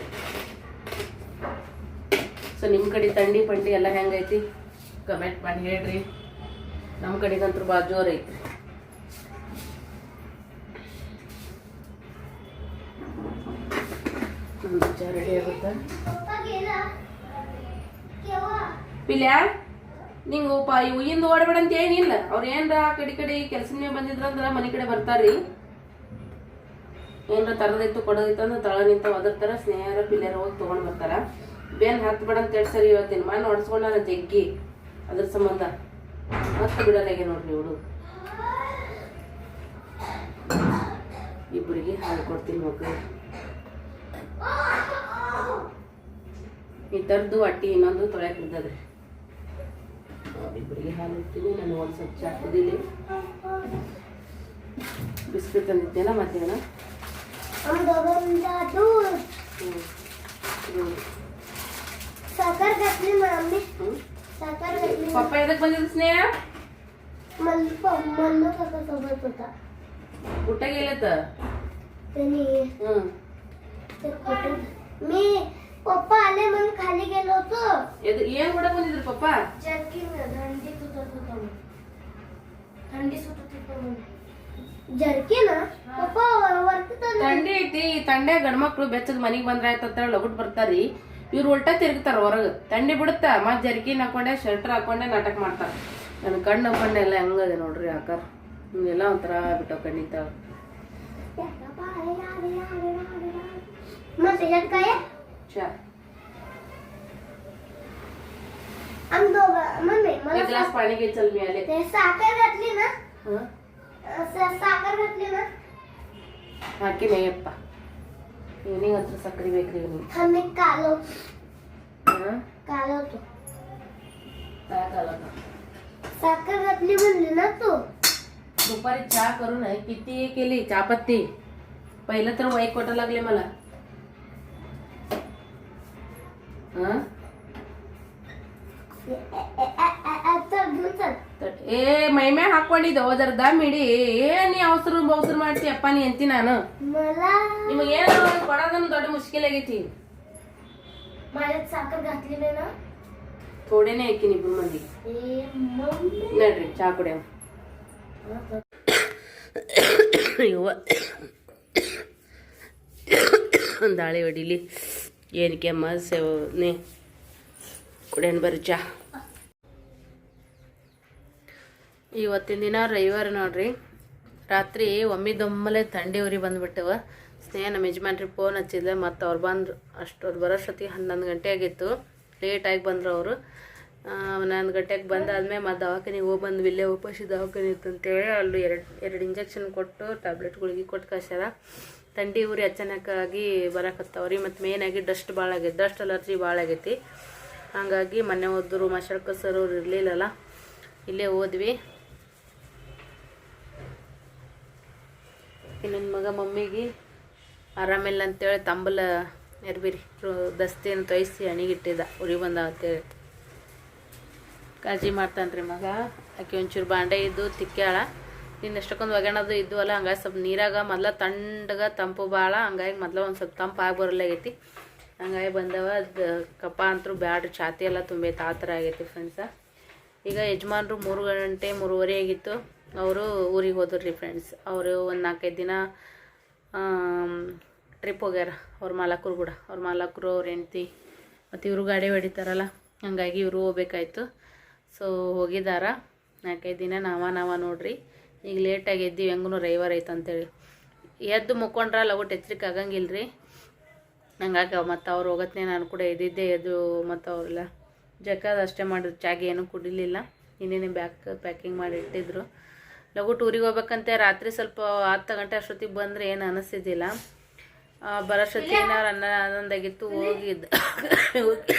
ಸೊ ನಿಮ್ಮ ಕಡೆ ತಂಡಿ ಪಂಡಿ ಎಲ್ಲ ಹೆಂಗೈತಿ ಕಮೆಂಟ್ ಮಾಡಿ ಹೇಳ್ರಿ. ನಮ್ಮ ಕಡೆಗಂತೂ ಭಾಳ ಜೋರು ಐತಿ. ನಮ್ದು ಚಾ ರೆಡಿ ಆಗುತ್ತಾ ಪಿಲ್ಯಾ ನಿಂಗೆ ಇವಿಂದ ಓಡಬೇಡ ಅಂತ ಏನಿಲ್ಲ. ಅವ್ರು ಏನ್ರ ಆ ಕಡೆ ಕೆಲಸ ಮೇಲೆ ಬಂದಿದ್ರಂದ್ರೆ ಮನೆ ಕಡೆ ಬರ್ತಾರ್ರಿ. ಏನ್ರ ತರದಿತ್ತು ಕೊಡೋದಿತ್ತು ಅಂದ್ರೆ ತಳ ನಿಂತ ಒದರ್ತಾರ. ಸ್ನೇಹರ ಪಿಲ್ಯಾರ ಹೋಗಿ ತೊಗೊಂಡು ಬರ್ತಾರ. ಬೇನ್ ಹತ್ತು ಅಂತ 2 ಸರಿ ಇವತ್ತಿನ ಮನೆ ಹೊಡ್ಸ್ಕೊಂಡಾರ ಜಗ್ಗಿ. ಅದ್ರ ಸಂಬಂಧ ಮತ್ತೆ ಬಿಡಲಾಗೆ ನೋಡ್ರಿ ಇವಳು. ಇಬ್ಬರಿಗೆ ಹಾಲು ಕೊಡ್ತೀನಿ ಮಕ್ಕಳು. ಈ ಥರದ್ದು ಅಟ್ಟಿ ಇನ್ನೊಂದು ತೊಳೆಯಕ್ಕೆ ಬಿದ್ದದ್ರಿ. ಇಬ್ಬರಿಗೆ ಹಾಲು ಇಡ್ತೀನಿ. ನಾನು ಒಂದು ಸ್ವಲ್ಪ ಚಾ ಕುದೀಲಿ. ಬಿಸ್ಕಿಟ್ ತಂದಿದ್ದೇನ ಮಧ್ಯಾಹ್ನ. ಪಪ್ಪ ಎದಕ್ಕೆ ಬಂದಿದ್ದು ಸ್ನೇಹ? ಊಟಗೆ ಎಲ್ಲತ್ತ? पप्पा आले म्हणून खाली गेलो होतो. ಏನ್ ಮಾಡಕ್ ಬಂದಿದ್ರು ಪಪ್ಪ? जर्किन थंडी सुटत होता म्हणून. थंडी सुटत होता म्हणून. जर्किन पप्पा वरती ಥಂಡಿ ಐತಿ. ತಂಡೆ ಗಂಡ್ಮಕ್ಳು ಬೆಚ್ಚದ ಮನಿಗ್ ಬಂದ್ರ ಆಯ್ತ ಲಗುಟ್ ಬರ್ತಾರಿ. ಇವ್ರು ಉಲ್ಟಾ ತಿರುಗ್ತಾರ ಹೊರಗ. ಥಂಡಿ ಬಿಡುತ್ತ ಮತ್ ಜರ್ಕಿನ್ ಹಾಕೊಂಡೆ ಶರ್ಟರ್ ಹಾಕೊಂಡೆ ನಾಟಕ ಮಾಡ್ತಾರ. ನನ್ನ ಕಣ್ಣು ಎಲ್ಲ ಹೆಂಗದೆ ನೋಡ್ರಿ ಆಕಾರ. ಹಿಂಗೆಲ್ಲ ಒಂಥರ ಬಿಟ್ಟ ಕಣ್ಣಿತಾವ. मग त्याच्यात काय चहा आम दोघं मम्मी मला एक ग्लास पाणी घे चल मी आले. ते साखर घातली ना हं? साखर घातली ना ಹಾಕಿ ಮೇಯಪ್ಪ. ಈವ್ನಿಂಗ್ ಹತ್ರ ಸಕ್ಕರೆ ಬೇಕ್ರಿ ನೀವು. आम्ही कालो तो साखर घातली म्हणली ना तू. दुपारी चहा करून किती केली चहापत्ती. पहिलं तर वाईट वाटायला लागले मला. ಏ ಮೈಮೆ ಹಾಕೊಂಡಿದ್ದ ಹೋದರ್ದ ಮಿಡಿ ಏನಿ ಅವಸರ ಬೌಸರ್ ಮಾಡ್ತಿ ಅಪ್ಪ ನೀ ಅಂತಿ ನಾನು. ನಿಮಗೇನು ಕೊಡೋದನ್ನು ದೊಡ್ಡ ಮುಷ್ಕಿಲ್ ಆಗೈತಿ. माझ्यात साखर घातली नाही ना. थोडेने ಹಾಕಿನಿ ಇಬ್ರು ಮಂದಿ. ನಡ್ರಿ ಚಾ ಕುಡಿಯವ. ದಾಳಿ ಹೊಡಿಲಿ ಏನಕ್ಕೆ ಅಮ್ಮ ಸೇವನೆ ಕುಡಿಯೋಣ ಬರ್ರಿ ಚಾ. ಇವತ್ತಿನ ದಿನ ರವಿವಾರ ನೋಡ್ರಿ. ರಾತ್ರಿ ಒಮ್ಮಿದೊಮ್ಮಲೆ ಥಂಡಿ ಉರಿ ಬಂದ್ಬಿಟ್ಟವ. ಸ್ನೇಹ ನಮ್ಮ ಯಜಮಾನ್ರಿ ಫೋನ್ ಹಚ್ಚಿದ್ದೆ. ಮತ್ತು ಅವ್ರು ಬಂದರು. ಅಷ್ಟೊತ್ತು ಬರೋಷ್ಟೊತ್ತಿಗೆ 11 ಗಂಟೆ ಆಗಿತ್ತು. ಲೇಟಾಗಿ ಬಂದರು ಅವರು. 11 ಗಂಟೆಗೆ ಬಂದಾದ್ಮೇಲೆ ಮತ್ತು ದವಾಖಾನೆಗೆ ಹೋಗಿ ಬಂದು ಇಲ್ಲೇ ಉಪಾಸಿ ದವಾಖಾನೆ ಇತ್ತು ಅಂತೇಳಿ ಅಲ್ಲಿ ಎರಡು ಇಂಜೆಕ್ಷನ್ ಕೊಟ್ಟು ಟ್ಯಾಬ್ಲೆಟ್ ಗುಳಿಗೆ ಕೊಟ್ಟು ಕಳ್ಸ್ಯಾರ. ಥಂಡಿ ಉರಿ ಅಚಾನಕ್ಕಾಗಿ ಬರಕತ್ತವ್ರಿ. ಮತ್ತು ಮೇಯ್ನಾಗಿ ಡಸ್ಟ್ ಭಾಳ ಆಗೈತಿ. ಡಸ್ಟ್ ಅಲರ್ಜಿ ಭಾಳ ಆಗೈತಿ. ಹಾಗಾಗಿ ಮೊನ್ನೆ ಹೋದ್ರು ಮಶಾಳ್ಕ ಸರ್ ಅವ್ರು ಇರಲಿಲ್ಲಲ್ಲ, ಇಲ್ಲೇ ಹೋದ್ವಿ. ಇನ್ನೊಂದು ಮಗ ಮಮ್ಮಿಗೆ ಆರಾಮಿಲ್ಲ ಅಂತೇಳಿ ತಂಬಲ ಎರ್ಬಿರಿ ದಸ್ತಿಯನ್ನು ತೊಯ್ಸಿ ಅಣಿಗಿಟ್ಟಿದ್ದ. ಉರಿ ಬಂದ ಅಂತೇಳಿ ಕಾಳಜಿ ಮಾಡ್ತಾನ್ರಿ ಮಗ. ಆಕೆ ಒಂಚೂರು ಬಾಂಡೆ ಇದ್ದು ತಿಕ್ಕ್ಯಾಳ. ಇನ್ನು ಎಷ್ಟಕ್ಕೊಂದು ಒಗ್ಯಾಣದು ಇದ್ದು ಅಲ್ಲ. ಹಂಗಾಗಿ ಸ್ವಲ್ಪ ನೀರಾಗ ಮೊದಲ ತಣ್ಣಗೆ ತಂಪು ಭಾಳ. ಹಂಗಾಗಿ ಮೊದಲ ಒಂದು ಸ್ವಲ್ಪ ತಂಪು ಆಗಿ ಬರಲಾಗೈತಿ. ಹಂಗಾಗಿ ಬಂದವ. ಅದು ಕಪ್ಪ ಅಂತರೂ ಬ್ಯಾಡ್ರಿ. ಛಾತಿ ಎಲ್ಲ ತುಂಬೈತೆ. ಆ ಥರ ಆಗೈತಿ ಫ್ರೆಂಡ್ಸ. ಈಗ ಯಜಮಾನ್ರು 3 ಗಂಟೆ 3:30 ಆಗಿತ್ತು. ಅವರು ಊರಿಗೆ ಹೋದ್ರಿ ಫ್ರೆಂಡ್ಸ್. ಅವರು ಒಂದು 4-5 ದಿನ ಟ್ರಿಪ್ ಹೋಗ್ಯಾರ ಅವ್ರ ಮಾಲಕರು ಕೂಡ. ಅವ್ರ ಮಾಲಕರು ಅವ್ರ ಹೆಂಡ್ತಿ ಮತ್ತು ಇವರು ಗಾಡಿ ಹೊಡಿತಾರಲ್ಲ, ಹಂಗಾಗಿ ಇವರು ಹೋಗ್ಬೇಕಾಯ್ತು. ಸೊ ಹೋಗಿದ್ದಾರ 4-5 ದಿನ. ನಾವ ನೋಡ್ರಿ ಈಗ ಲೇಟಾಗಿ ಎದ್ದೀವಿ. ಹೆಂಗೂ ರವಿವಾರ ಐತೆ ಅಂತೇಳಿ ಎದ್ದು ಮುಕ್ಕೊಂಡ್ರೆ ಲಗುಟ್ ಎಚ್ಚರಿಕೆ ಆಗಂಗಿಲ್ಲ ರೀ. ಹಂಗಾಗಿ ಮತ್ತು ಅವ್ರು ಹೋಗತ್ನೇ ನಾನು ಕೂಡ ಎದ್ದಿದ್ದೆ. ಎದ್ದು ಮತ್ತು ಅವರೆಲ್ಲ ಜಕ್ಕದ ಅಷ್ಟೇ ಮಾಡಿದ್ರು. ಚಾಗಿ ಏನೂ ಕುಡಿಲಿಲ್ಲ. ಇನ್ನೇನೆ ಪ್ಯಾಕಿಂಗ್ ಮಾಡಿ ಇಟ್ಟಿದ್ರು. ಲಗು ಟೂರಿಗೆ ಹೋಗ್ಬೇಕಂತೆ. ರಾತ್ರಿ ಸ್ವಲ್ಪ 10 ಗಂಟೆ ಅಷ್ಟೊತ್ತಿಗೆ ಬಂದರೆ ಏನು ಅನ್ನಿಸ್ತಿದ್ದಿಲ್ಲ. ಬರೋಷ್ಟೊತ್ತಿಗೆ ಏನಾರು ಅನ್ನೊಂದಾಗಿತ್ತು. ಹೋಗಿದ್ದು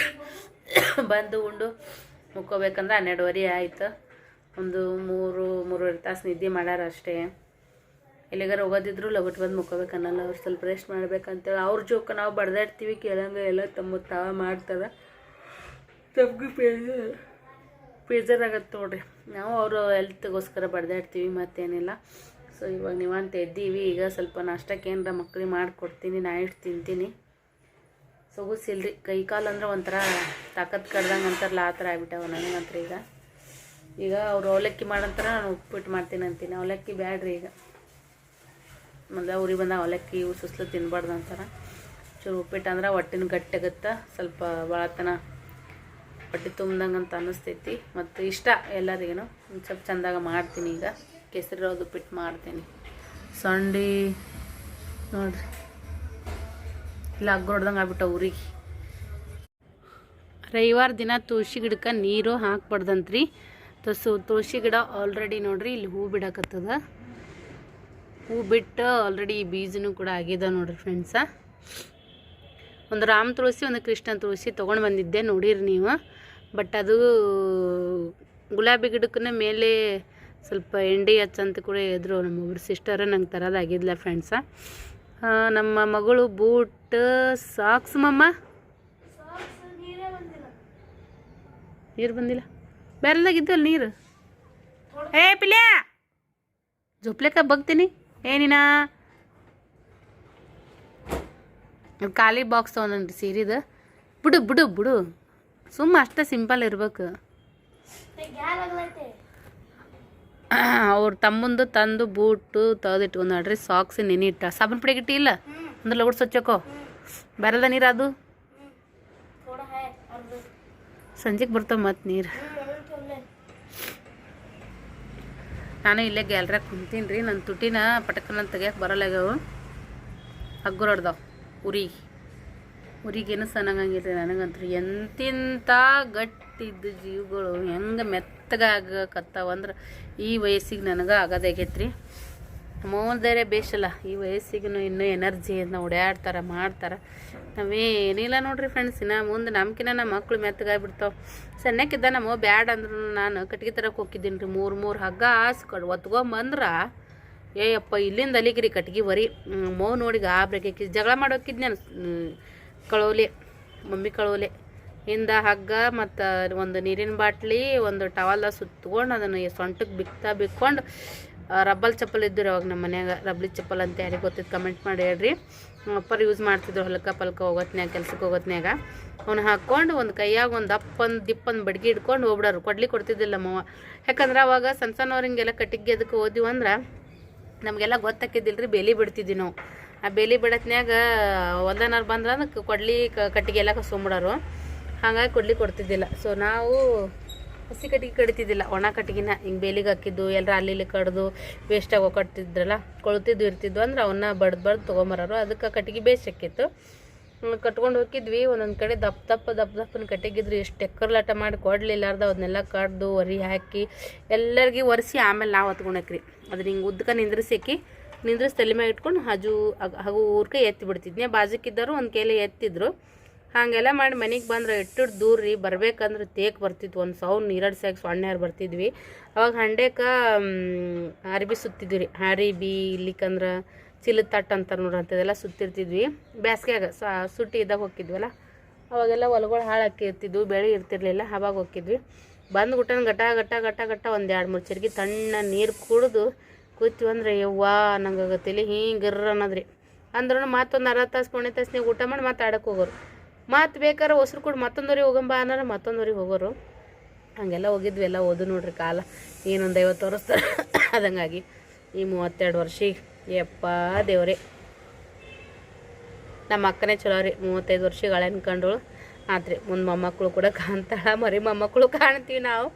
ಬಂದು ಉಂಡು ಮುಕ್ಕೋಬೇಕಂದ್ರೆ 12:30 ಆಯ್ತು. ಒಂದು 3-3.5 ತಾಸು ನಿದ್ದೆ ಮಾಡ್ಯಾರ ಅಷ್ಟೇ. ಎಲ್ಲಿಗಾರ ಹೋಗೋದಿದ್ರು ಲಗುಟ್ ಬಂದು ಮುಕ್ಕೋಬೇಕು ಅನ್ನಲ್ಲ. ಅವ್ರು ಸ್ವಲ್ಪ ರೆಸ್ಟ್ ಮಾಡ್ಬೇಕಂತೇಳಿ ಅವ್ರ ಜೋಕ ನಾವು ಬಡ್ದಾಡ್ತೀವಿ. ಕೇಳಂಗೆ ಎಲ್ಲ ತಾವ ಮಾಡ್ತಾರೆ. ತಮ್ಗೆ ಬೇಜಾರ್ ಆಗತ್ತೆ ನೋಡ್ರಿ. ನಾವು ಅವರು ಹೆಲ್ತ್ಗೋಸ್ಕರ ಬಡ್ದಾಡ್ತೀವಿ, ಮತ್ತೇನಿಲ್ಲ. ಸೊ ಇವಾಗ ನೀವಂತ ಎದ್ದೀವಿ. ಈಗ ಸ್ವಲ್ಪ ನಾಷ್ಟಕ್ಕೆ ಏನಾರ ಮಕ್ಳಿಗೆ ಮಾಡಿಕೊಡ್ತೀನಿ. ನೈಟ್ ತಿಂತೀನಿ. ಸೊಗುಸಿಲ್ರಿ. ಕೈ ಕಾಲು ಅಂದ್ರೆ ಒಂಥರ ತಾಕತ್ ಕಡ್ದಂಗೆ ಅಂತಾರಲ್ಲ ಆ ಥರ ಆಗ್ಬಿಟ್ಟವ ನನಗಂತ್ರ ಈಗ ಅವ್ರು ಅವಲಕ್ಕಿ ಮಾಡಂತಾರ, ನಾನು ಉಪ್ಪಿಟ್ಟು ಮಾಡ್ತೀನಿ ಅಂತೀನಿ. ಅವಲಕ್ಕಿ ಬ್ಯಾಡ್ರಿ ಈಗ. ಮೊದಲ ಊರಿಗೆ ಬಂದಾಗ ಅವಲಕ್ಕಿ ಸುಸ್ಲು ತಿನ್ಬಾರ್ದು ಅಂತಾರೆ. ಚೂರು ಉಪ್ಪಿಟ್ಟು ಅಂದ್ರೆ ಹೊಟ್ಟೆನೂ ಗಟ್ಟಿಯಾಗುತ್ತೆ, ಸ್ವಲ್ಪ ಭಾಳತನ ಹೊಟ್ಟೆ ತುಂಬ್ದಂಗೆ ಅಂತ ಅನ್ನಿಸ್ತೈತಿ. ಮತ್ತು ಇಷ್ಟ ಎಲ್ಲರಿಗೇನು ಒಂದು ಸ್ವಲ್ಪ ಚೆಂದಾಗ ಮಾಡ್ತೀನಿ. ಈಗ ಕೇಸರಿ ಉಪ್ಪಿಟ್ಟು ಮಾಡ್ತೀನಿ. ಸಂಡಿ ನೋಡ್ರಿ ಇಲ್ಲ ಅಗ್ಗೊಡ್ದಂಗೆ ಆಗ್ಬಿಟ್ಟ ಊರಿಗೆ. ರವಿವಾರ ದಿನ ತುಳಸಿ ಗಿಡಕ್ಕೆ ನೀರು ಹಾಕ್ಬಾರ್ದಂತ್ರಿ. ತುಳಸಿ ಗಿಡ ಆಲ್ರೆಡಿ ನೋಡ್ರಿ ಇಲ್ಲಿ ಹೂ ಬಿಡಕತ್ತದ. ಹೂ ಬಿಟ್ಟು ಆಲ್ರೆಡಿ ಬೀಜನೂ ಕೂಡ ಆಗಿದೆ ನೋಡ್ರಿ ಫ್ರೆಂಡ್ಸ. ಒಂದು ರಾಮ ತುಳಸಿ ಒಂದು ಕೃಷ್ಣ ತುಳಸಿ ತೊಗೊಂಡು ಬಂದಿದ್ದೆ, ನೋಡಿರಿ ನೀವು. ಬಟ್ ಅದು ಗುಲಾಬಿ ಗಿಡಕ್ಕೂ ಮೇಲೆ ಸ್ವಲ್ಪ ಎಂಡಿ ಹಚ್ಚಂತ ಕೂಡ ಇದ್ರು ನಮ್ಮೊಬ್ರು ಸಿಸ್ಟರ್. ನಂಗೆ ತರೋದಾಗಿದ್ದಿಲ್ಲ ಫ್ರೆಂಡ್ಸ. ನಮ್ಮ ಮಗಳು ಬೂಟ್ ಸಾಕ್ಸ್ ಮಮ್ಮ ನೀರು ಬಂದಿಲ್ಲ, ಬೇರೆದಾಗಿದ್ದಲ್ಲ ನೀರು. ಏ ಪಿಲ್ಯ ಜೊಪ್ಲೆಕ್ಕ ಬಗ್ತೀನಿ ಏನಿನ ಖಾಲಿ ಬಾಕ್ಸ್ ತೊಗೊಂಡ್ರಿ ಸೀರಿದು. ಬಿಡು ಬಿಡು ಬಿಡು, ಸುಮ್ಮ ಅಷ್ಟೇ ಸಿಂಪಲ್ ಇರ್ಬೇಕು. ಅವ್ರ ತಮ್ಮಂದು ತಂದು ಬೂಟು ತೆಗೆದಿಟ್ಕೊಂಡು ನೋಡ್ರಿ. ಸಾಕ್ಸ್ ನೆನಿಟ್ಟ ಸಾಬೂನು ಪುಡಿಗೆ ಇಟ್ಟಿಲ್ಲ ಅಂದ್ರೆ ಲೋಡ್ ಸ್ವಚ್ಛಕೋ ಬರಲ್ಲ ನೀರು. ಅದು ಸಂಜೆಗೆ ಬರ್ತಾವ ಮತ್ತು ನೀರು. ನಾನು ಇಲ್ಲೇ ಗ್ಯಾಲ್ರಾಗ ಕುಂತೀನಿ ರೀ. ನನ್ನ ತುಟಿನ ಪಟಕನ ತೆಗಿಯಕ್ಕೆ ಬರಲ್ಲಾಗ್ಯಾವು, ಹಗ್ಗರು ಹೊಡ್ದಾವ. ಊರಿಗೇನು ಸಣ್ಣಂಗಿಲ್ಲ ರೀ ನನಗಂತ್ರು. ಎಂತಿಂಥ ಗಟ್ಟಿದ್ದು ಜೀವಗಳು ಹೆಂಗೆ ಮೆತ್ತಗಾಗಕತ್ತಾವ ಅಂದ್ರೆ ಈ ವಯಸ್ಸಿಗೆ ನನಗೆ ಆಗೋದಾಗೈತೆ ರೀ. ಮೋಲ್ದರೆ ಬೇಷಲ್ಲ, ಈ ವಯಸ್ಸಿಗೂ ಇನ್ನೂ ಎನರ್ಜಿಯಿಂದ ಓಡಾಡ್ತಾರೆ ಮಾಡ್ತಾರೆ. ನಾವೇನಿಲ್ಲ ನೋಡ್ರಿ ಫ್ರೆಂಡ್ಸ್. ಇನ್ನು ಮುಂದೆ ನಮ್ಕಿನ್ನ ನಮ್ಮ ಮಕ್ಕಳು ಮೆತ್ತಗಾಗ್ಬಿಡ್ತಾವೆ. ಸಣ್ಣಕ್ಕಿದ್ದ ನಮ್ಮ ಬ್ಯಾಡ್ ಅಂದ್ರೂ ನಾನು ಕಟ್ಗೆ ತರಕ್ಕೆ ಹೋಗಿದ್ದೀನಿ ರೀ. ಮೂರು ಹಗ್ಗ ಒತ್ಕೊಂಬಂದ್ರೆ ಏಯಪ್ಪ ಇಲ್ಲಿಂದ ಅಲ್ಲಿಗ್ರಿ ಕಟ್ಗೆ ಬರೀ ನೋಡಿ ಗಾಬ್ರಾಕಿ ಜಗಳ ಮಾಡೋಕಿದ್ ನಾನು. ಕಳೋಲೆ ಮಮ್ಮಿ ಕಳೋಲೆ ಹಿಂದ ಹಗ್ಗ ಮತ್ತು ಒಂದು ನೀರಿನ ಬಾಟ್ಲಿ ಒಂದು ಟವಲ್ದ ಸುತ್ಕೊಂಡು ಅದನ್ನು ಸೊಂಟಕ್ಕೆ ಬಿಕ್ಕೊಂಡು ರಬ್ಬಲ್ ಚಪ್ಪಲ್ ಇದ್ದರು ಅವಾಗ ನಮ್ಮ ಮನ್ಯಾಗ. ರಬ್ಲಿ ಚಪ್ಪಲ್ ಅಂತ ಯಾರಿಗೆ ಗೊತ್ತಿದ್ದು ಕಮೆಂಟ್ ಮಾಡಿ ಹೇಳ್ರಿ. ಅಪ್ಪರು ಯೂಸ್ ಮಾಡ್ತಿದ್ರು ಹೊಲಕ್ಕೆ ಪಲ್ಕ ಹೋಗೋತ್ನ್ಯಾಗ, ಕೆಲ್ಸಕ್ಕೆ ಹೋಗೋತ್ನ್ಯಾಗ. ಅವ್ನು ಹಾಕ್ಕೊಂಡು ಒಂದು ಕೈಯಾಗ ಒಂದು ದಿಪ್ಪಂದು ಬಡ್ಗಿ ಹಿಡ್ಕೊಂಡು ಹೋಗ್ಬಿಡೋರು. ಕೊಡ್ತಿದ್ದಿಲ್ಲ ನಮ್ಮವ್ವ. ಯಾಕಂದ್ರೆ ಅವಾಗ ಸಣ್ಣವ್ರಿಂಗೆಲ್ಲ ಕಟ್ಟಿಗೆ ಅದಕ್ಕೆ ಓದಿವು ಅಂದ್ರೆ ನಮಗೆಲ್ಲ ಗೊತ್ತಾಕಿದ್ದಿಲ್ಲ ರೀ. ಬೇಲಿ ಬಿಡ್ತಿದ್ವಿ ನಾವು. ಆ ಬೇಲಿ ಬಿಡತ್ನ್ಯಾಗ ಹೊಲ್ದನಾರು ಬಂದ್ರೆ ಅದಕ್ಕೆ ಕಟ್ಟಿಗೆ ಎಲ್ಲ ಕಸ್ಕೊಂಬಿಡೋರು. ಹಾಗಾಗಿ ಕೊಡ್ತಿದ್ದಿಲ್ಲ. ಸೊ ನಾವು ಹಸಿ ಕಟ್ಟಿಗೆ ಕಡಿತಿದ್ದಿಲ್ಲ, ಒಣ ಕಟ್ಟಿಗೆನ ಹಿಂಗೆ ಬೇಲಿಗೆ ಹಾಕಿದ್ದು ಎಲ್ಲರ ಅಲ್ಲಿ ಕಡ್ದು ವೇಸ್ಟಾಗಿ ಕಟ್ತಿದ್ರಲ್ಲ, ಇರ್ತಿದ್ವು ಅಂದ್ರೆ ಅವನ್ನ ಬಡ್ದು ತೊಗೊಂಬರೋರು. ಅದಕ್ಕೆ ಕಟ್ಟಿಗೆ ಬೇಸ್ಟ್ ಹಾಕಿತ್ತು. ಕಟ್ಕೊಂಡು ಹೋಗಿದ್ವಿ. ಒಂದೊಂದು ಕಡೆ ದಪ್ಪನ ಕಟ್ಟಿಗಿದ್ರು ಎಷ್ಟು ಎಕ್ಕರ್ಲಾಟ ಮಾಡಿ ಕೊಡಲಿಲ್ಲಾರ್ದ ಅದನ್ನೆಲ್ಲ ಕಡ್ದು ಒರಿ ಹಾಕಿ ಎಲ್ಲರಿಗೆ ಒರೆಸಿ ಆಮೇಲೆ ನಾವು ಹೊತ್ಕೊಳಕ್ರಿ. ಅದನ್ನ ಹಿಂಗೆ ಉದ್ದಕ್ಕೆ ನಿಂದ್ರಿಸಿ ತಲೆ ಮ್ಯಾಗ ಇಟ್ಕೊಂಡು ಹಾಗೂ ಊರ್ಕೆ ಎತ್ತಿ ಬಿಡ್ತಿದ್ನೆ. ಬಾಜುಕಿದ್ದರು ಒಂದು ಕೈಲಿ ಎತ್ತಿದ್ರು. ಹಾಗೆಲ್ಲ ಮಾಡಿ ಮನೆಗೆ ಬಂದ್ರೆ ಎಟ್ಟಿಟ್ಟು ದೂರ ರೀ. ಬರ್ಬೇಕಂದ್ರೆ ತೇಕ್ ಬರ್ತಿದ್ವು. ಒಂದು ಸೌಂಡ್ ನೀರಡ್ ಸಾಗಿ ಸೊಣ್ಣೆರು ಬರ್ತಿದ್ವಿ. ಅವಾಗ ಹಂಡೆಕ್ಕೆ ಅರಿಬಿ ಸುತ್ತಿದ್ವಿ ರೀ. ಅರಿಬಿ ಇಲ್ಲಿಕಂದ್ರೆ ಚಿಲ್ಲದ ತಟ್ಟು ಅಂತಾರೆ ನೋಡ್ರಿ, ಅಂಥದ್ದೆಲ್ಲ ಸುತ್ತಿರ್ತಿದ್ವಿ. ಬ್ಯಾಸ್ಗ್ಯಾಗ ಸುಟ್ಟಿ ಇದ್ದಾಗ ಹೋಗಿದ್ವಲ್ಲ, ಅವಾಗೆಲ್ಲ ಹೊಲಗಳು ಹಾಳಾಕಿರ್ತಿದ್ವು, ಬೆಳೆ ಇರ್ತಿರ್ಲಿಲ್ಲ. ಅವಾಗ ಹೋಗಿದ್ವಿ. ಬಂದು ಗುಟ್ಟನ ಗಟ್ಟ ಒಂದು 2-3 ಚರ್ಗಿ ತಣ್ಣ ನೀರು ಕುಡಿದು ಕೂತೀವಿ ಅಂದ್ರೆ ಯವ್ವಾ ನಂಗೆ ತಲೆ ಹಿಂಗಿರ್ರ ಅನ್ನೋದ್ರಿ. ಅಂದ್ರೂ ಮತ್ತೊಂದು ಅರ್ಧ ತಾಸು ಪೌಣೆ ತಾಸ್ನಾಗ ಊಟ ಮಾಡಿ ಮತ್ತೆ ಆಡಕ್ಕೆ ಹೋಗೋರು. ಮತ್ತು ಬೇಕಾದ್ರೆ ಹೊಸ್ರು ಕೂಡ ಮತ್ತೊಂದವ್ರಿಗೆ ಹೋಗಂಬ ಅನ್ನೋರು ಮತ್ತೊಂದವ್ರಿಗೆ ಹೋಗೋರು. ಹಾಗೆಲ್ಲ ಹೋಗಿದ್ವಿ. ಎಲ್ಲ ಓದು ನೋಡ್ರಿ ಕಾಲ ಏನೊಂದು 50 ವರ್ಷ ಅದಂಗಾಗಿ ಈ 32 ವರ್ಷಿಗೆ ಯಪ್ಪ ದೇವ್ರೆ. ನಮ್ಮ ಅಕ್ಕನೇ ಚಲೋ ರೀ. 35 ವರ್ಷಕ್ಕೆ ಹಳೆ ಅನ್ಕೊಂಡಳು ಆತ್ರಿ. ಮುಂದೆ ಮೊಮ್ಮಕ್ಕಳು ಕೂಡ ಕಾಣ್ತಾಳ, ಮರಿ ಮೊಮ್ಮಕ್ಕಳು ಕಾಣ್ತೀವಿ ನಾವು.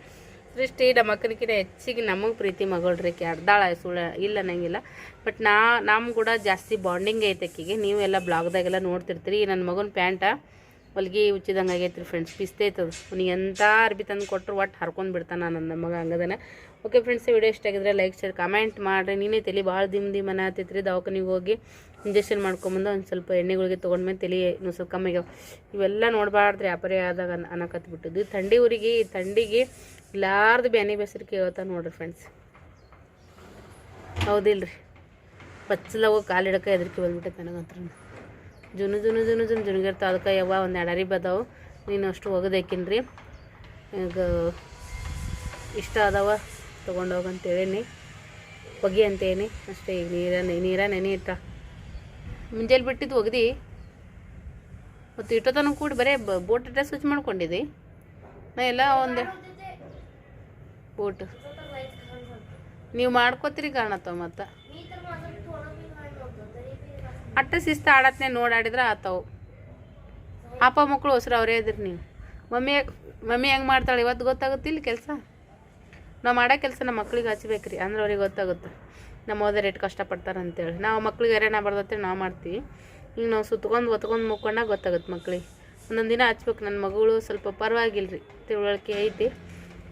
ಸೃಷ್ಟಿ ನಮ್ಮ ಅಕ್ಕನಿಕಿನ ಹೆಚ್ಚಿಗೆ ನಮಗೆ ಪ್ರೀತಿ ಮಗಳ್ರಿ. ಅರ್ಧಾಳ ಸುಳ್ಳ ಇಲ್ಲ ಅನ್ನಂಗಿಲ್ಲ. ಬಟ್ ನಮ್ಮ ಕೂಡ ಜಾಸ್ತಿ ಬಾಂಡಿಂಗ್ ಐತೆ ಆಕಿಗೆ. ನೀವು ಎಲ್ಲ ಬ್ಲಾಗ್ದಾಗೆಲ್ಲ ನೋಡ್ತಿರ್ತೀರಿ. ನನ್ನ ಮಗನ ಪ್ಯಾಂಟ ಹೊಲಿಗೆ ಉಚ್ಚಿದಂಗೆ ಆಗೈತ್ರಿ ಫ್ರೆಂಡ್ಸ್. ಪಿಸ್ತೈತದು. ಅವ್ನಿಗೆ ಎಂಥ ಅರ್ಬಿ ತಂದು ಕೊಟ್ಟರು ಒಟ್ಟು ಹರ್ಕೊಂಡು ಬಿಡ್ತಾನೆ ನನ್ನ ಮಗ ಹಂಗದನೆ. ಓಕೆ ಫ್ರೆಂಡ್ಸ್, ವಿಡಿಯೋ ಇಷ್ಟ ಆಗಿದ್ರೆ ಲೈಕ್ ಶೇರ್ ಕಮೆಂಟ್ ಮಾಡಿರಿ. ನೀನೇ ತಲೆ ಭಾಳ ದಿನ ಆತೈತ್ರಿ. ದವಾಖಾನಿಗೆ ಹೋಗಿ ಇಂಜೆಕ್ಷನ್ ಮಾಡ್ಕೊಂಬಂದು ಒಂದು ಸ್ವಲ್ಪ ಎಣ್ಣೆಗಳಿಗೆ ತೊಗೊಂಡ್ಮೇಲೆ ತಲೆ ಇನ್ನೂ ಸ್ವಲ್ಪ ಕಮ್ಮಿ ಆಗ್ಯಾವ. ಇವೆಲ್ಲ ನೋಡಬಾರ್ದ್ರಿ. ಅಪರೇ ಆದಾಗ ಅನ್ನಕತ್ಬಿಟ್ಟಿದ್ದು. ಥಂಡಿ ಊರಿಗೆ ಈ ಥಂಡಿಗೆ ಇಲ್ಲಾರ್ದು ಬ್ಯಾನಿ ಬೆಸರಿಕೆ ಹೇಳ್ತಾ ನೋಡ್ರಿ ಫ್ರೆಂಡ್ಸ್. ಹೌದಿಲ್ರಿ. ಬಚ್ಚಲವು ಕಾಲಿಡಕ ಹೆದರಿಕೆ ಬಂದ್ಬಿಟ್ಟೈತೆ ನನಗಂತ್ರ. ಜುನುಗಿರ್ತಾವ. ಅದಕ್ಕೆ ಯಾವ ಒಂದು 2 ಅರಿಬಿ ಅದಾವು. ನೀನು ಅಷ್ಟು ಒಗದೇಕಿನ್ರಿ. ಈಗ ಇಷ್ಟ ಅದಾವ ತೊಗೊಂಡೋಗಂತೇಳೀನಿ, ಒಗಿ ಅಂತೇನಿ ಅಷ್ಟೇ. ಈಗ ನೀರ ನೆನೆ ಇಟ್ಟ ಮುಂಜಾನೆ ಬಿಟ್ಟಿದ್ದು ಒಗ್ದು ಮತ್ತು ಇಟ್ಟೋತನ ಕೂಡ ಬರೀ ಬೋಟ್ ಅಡ್ಡ ಸ್ವಿಚ್ ಮಾಡ್ಕೊಂಡಿದ್ದೆ ನಾ ಎಲ್ಲ ಒಂದೇ ಬೋಟ್ ನೀವು ಮಾಡ್ಕೋತೀರಿ ಕಾಣತ್ತವ ಮತ್ತು ಅಟ್ಟ ಶಿಸ್ತು ಆಡತ್ನೆ ನೋಡಾಡಿದ್ರೆ ಆತವು ಅಪ್ಪ ಮಕ್ಕಳು ಹೊಸ್ರು ಅವರೇ ಇದ್ರಿ ನೀವು ಮಮ್ಮಿ ಹೆಂಗೆ ಮಾಡ್ತಾಳೆ ಇವತ್ತು ಗೊತ್ತಾಗುತ್ತಿಲ್ಲ ಕೆಲಸ ನಾವು ಮಾಡೋ ಕೆಲಸ ನಮ್ಮ ಮಕ್ಳಿಗೆ ಹಚ್ಬೇಕ್ರಿ ಅಂದ್ರೆ ಅವ್ರಿಗೆ ಗೊತ್ತಾಗುತ್ತೆ ನಮ್ಮ ಓದೋರು ಎಷ್ಟು ಕಷ್ಟಪಡ್ತಾರೆ ಅಂತೇಳಿ ನಾವು ಮಕ್ಳಿಗೆ ಎರೆನ ಬರ್ದತ್ತೇಳಿ ನಾವು ಮಾಡ್ತೀವಿ ಈಗ ನಾವು ಸುತ್ಕೊಂಡು ಒತ್ಕೊಂಡು ಮುಕ್ಕೊಂಡಾಗ ಗೊತ್ತಾಗುತ್ತೆ ಮಕ್ಳಿಗೆ ಒಂದೊಂದು ದಿನ ಹಚ್ಬೇಕು. ನನ್ನ ಮಗಳು ಸ್ವಲ್ಪ ಪರವಾಗಿಲ್ಲ ರೀ, ತಿಳುವಳಿಕೆ ಐತಿ,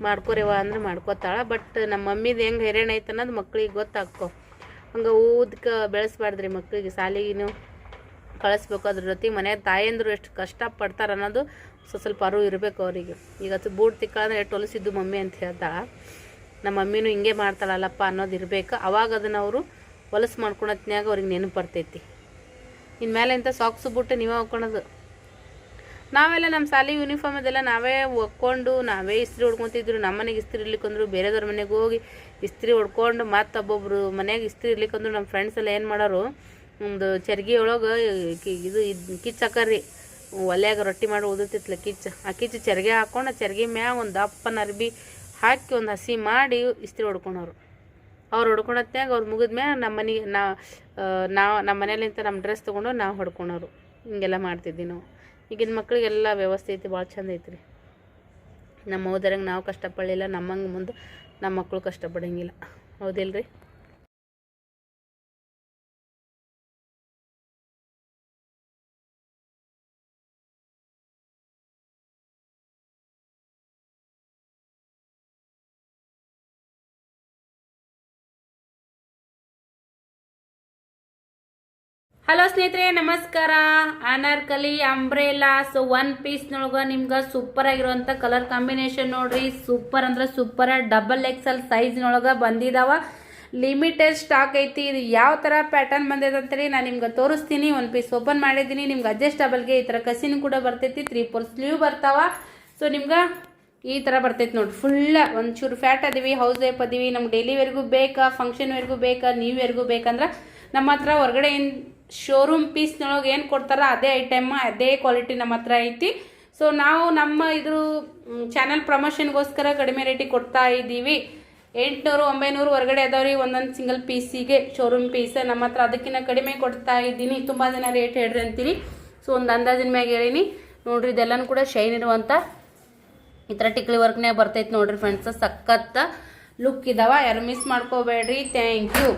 ಮಾಡ್ಕೊರೇವ ಅಂದ್ರೆ ಮಾಡ್ಕೋತಾಳೆ. ಬಟ್ ನಮ್ಮ ಮಮ್ಮಿದು ಹೆಂಗೆ ಹೈರಾಣ ಐತೆ ಅನ್ನೋದು ಮಕ್ಳಿಗೆ ಗೊತ್ತಾಗ್ಕೋ. ಹಂಗೆ ಊದಕ್ಕೆ ಬೆಳೆಸ್ಬಾರ್ದ್ರಿ ಮಕ್ಕಳಿಗೆ, ಸಾಲಿಗೂ ಕಳಿಸ್ಬೇಕು. ಅದ್ರ ಜೊತೆಗೆ ಮನೆಯ ತಾಯಂದ್ರು ಎಷ್ಟು ಕಷ್ಟಪಡ್ತಾರೆ ಅನ್ನೋದು ಸ್ವಲ್ಪ ಅರಿವು ಇರಬೇಕು ಅವರಿಗೆ. ಈಗ ಬೂಟ್ ತಿಕ್ಕಂದ್ರೆ ಎಷ್ಟು ಹೊಲಿಸಿದ್ದು ಮಮ್ಮಿ ಅಂತ ಹೇಳ್ತಾಳೆ, ನಮ್ಮ ಮಮ್ಮಿನೂ ಹಿಂಗೆ ಮಾಡ್ತಾಳಲ್ಲಪ್ಪ ಅನ್ನೋದು ಇರಬೇಕು. ಅವಾಗ ಅದನ್ನು ಅವರು ಹೊಲಸು ಮಾಡ್ಕೊಳತ್ನ್ಯಾಗ ಅವ್ರಿಗೆ ನೆನಪು ಬರ್ತೈತಿ. ಇನ್ಮೇಲೆ ಇಂಥ ಸಾಕ್ಸು ಬುಟ್ಟು ನೀವೇ ಹಾಕ್ಕೊಳೋದು. ನಾವೆಲ್ಲ ನಮ್ಮ ಸಾಲಿ ಯೂನಿಫಾರ್ಮ್ ಅದೆಲ್ಲ ನಾವೇ ಒಕ್ಕೊಂಡು ನಾವೇ ಇಸ್ತ್ರಿ ಹೊಡ್ಕೊತಿದ್ರು. ನಮ್ಮ ಮನೆಗೆ ಇಸ್ತ್ರಿ ಇರ್ಲಿಕ್ಕಂದ್ರು ಬೇರೆದವ್ರ ಮನೆಗೆ ಹೋಗಿ ಇಸ್ತ್ರಿ ಹೊಡ್ಕೊಂಡು ಮತ್ತೊಬ್ಬೊಬ್ರು ಮನೆಗೆ ಇಸ್ತ್ರಿ ಇರ್ಲಿಕ್ಕಂದ್ರು ನಮ್ಮ ಫ್ರೆಂಡ್ಸ್ ಎಲ್ಲ ಏನು ಮಾಡೋರು, ಒಂದು ಚರ್ಗಿ ಒಳಗೆ ಇದು ಕಿಚ್ಚು ಹಾಕರ್ರಿ, ಒಲೆಯಾಗ ರೊಟ್ಟಿ ಮಾಡಿ ಉದುರ್ತಿತ್ಲ ಕಿಚ್ಚು. ಆ ಕಿಚ್ಚು ಚರ್ಗೆ ಹಾಕ್ಕೊಂಡು ಆ ಚರ್ಗಿ ಮ್ಯಾಗ ಒಂದು ದಪ್ಪನ ಅರ್ಬಿ ಹಾಕಿ ಒಂದು ಹಸಿ ಮಾಡಿ ಇಸ್ತ್ರಿ ಹೊಡ್ಕೊಳೋರು. ಅವ್ರು ಹೊಡ್ಕೊಳತ್ನ್ಯಾಗ ಅವ್ರು ಮುಗಿದ್ಮ್ಯಾಗ ನಮ್ಮ ಮನೆಗೆ ನಮ್ಮ ಮನೇಲಿಂತ ನಮ್ಮ ಡ್ರೆಸ್ ತೊಗೊಂಡು ನಾವು ಹೊಡ್ಕೊಳೋರು. ಹಿಂಗೆಲ್ಲ ಮಾಡ್ತಿದ್ವಿ ನಾವು. ಈಗಿನ ಮಕ್ಳಿಗೆಲ್ಲ ವ್ಯವಸ್ಥೆ ಐತಿ, ಭಾಳ ಚಂದ ಐತ್ರಿ. ನಮ್ಮ ಓದರಂಗೆ ನಾವು ಕಷ್ಟಪಡಲಿಲ್ಲ, ನಮ್ಮಂಗೆ ಮುಂದೆ ನಮ್ಮ ಮಕ್ಕಳು ಕಷ್ಟಪಡಂಗಿಲ್ಲ. ಹೌದಿಲ್ರಿ? ಹಲೋ ಸ್ನೇಹಿತರೆ, ನಮಸ್ಕಾರ. ಅನಾರ್ಕಲಿ ಅಂಬ್ರೆಲಾ ಒನ್ ಪೀಸ್ನೊಳಗೆ ನಿಮ್ಗೆ ಸೂಪರ್ ಆಗಿರುವಂಥ ಕಲರ್ ಕಾಂಬಿನೇಷನ್ ನೋಡ್ರಿ. ಸೂಪರ್ ಅಂದ್ರೆ ಸೂಪರ್. ಡಬಲ್ XL ಸೈಜ್ನೊಳಗೆ ಬಂದಿದಾವ. ಲಿಮಿಟೆಡ್ ಸ್ಟಾಕ್ ಐತಿ. ಇದು ಯಾವ ಥರ ಪ್ಯಾಟರ್ನ್ ಬಂದಿದೆ ಅಂತೇಳಿ ನಾನು ನಿಮ್ಗೆ ತೋರಿಸ್ತೀನಿ. ಒಂದು ಪೀಸ್ ಓಪನ್ ಮಾಡಿದ್ದೀನಿ. ನಿಮ್ಗೆ ಅಡ್ಜಸ್ಟಬಲ್ಗೆ ಈ ಥರ ಕಸಿನೂ ಕೂಡ ಬರ್ತೈತಿ. 3/4 ಸ್ಲೀವ್ ಬರ್ತಾವ. ಸೊ ನಿಮ್ಗೆ ಈ ಥರ ಬರ್ತೈತಿ ನೋಡ್ರಿ. ಫುಲ್ಲ ಒಂಚೂರು ಫ್ಯಾಟ್ ಅದೀವಿ, ಹೌಸ್ ವೈಫ್ ಅದೀವಿ, ನಮ್ಗೆ ಡೈಲಿ ವೇರ್ಗೂ ಬೇಕಾ, ಫಂಕ್ಷನ್ ವೇರ್ಗೂ ಬೇಕಾ, ನ್ಯೂ ಇಯರ್ಗೂ ಬೇಕಂದ್ರೆ ನಮ್ಮ ಹತ್ರ ಹೊರಗಡೆ ಶೋರೂಮ್ ಪೀಸ್ನೊಳಗೆ ಏನು ಕೊಡ್ತಾರ ಅದೇ ಐಟಮ್, ಅದೇ ಕ್ವಾಲಿಟಿ ನಮ್ಮ ಹತ್ರ ಐತಿ. ಸೊ ನಾವು ನಮ್ಮ ಇದ್ರ ಚಾನಲ್ ಪ್ರಮೋಷನ್ಗೋಸ್ಕರ ಕಡಿಮೆ ರೇಟಿಗೆ ಕೊಡ್ತಾ ಇದ್ದೀವಿ. 800-900 ಹೊರಗಡೆ ಅದಾವ್ರಿ ಒಂದೊಂದು ಸಿಂಗಲ್ ಪೀಸಿಗೆ. ಶೋರೂಮ್ ಪೀಸ್ ನಮ್ಮ ಹತ್ರ ಅದಕ್ಕಿಂತ ಕಡಿಮೆ ಕೊಡ್ತಾ ಇದ್ದೀನಿ. ತುಂಬ ಜನ ರೇಟ್ ಹೇಳ್ರಿ ಅಂತೀರಿ. ಸೊ ಒಂದು ಅಂದಾಜಿನ ಮ್ಯಾಗ ಹೇಳೀನಿ ನೋಡ್ರಿ. ಇದೆಲ್ಲನೂ ಕೂಡ ಶೈನ್ ಇರುವಂಥ ಈ ಥರ ಟಿಕ್ಲಿ ವರ್ಕ್ನಾಗ ಬರ್ತೈತೆ ನೋಡ್ರಿ ಫ್ರೆಂಡ್ಸ್. ಸಖತ್ ಲುಕ್ ಇದಾವ, ಯಾರು ಮಿಸ್ ಮಾಡ್ಕೋಬೇಡ್ರಿ. Thank you.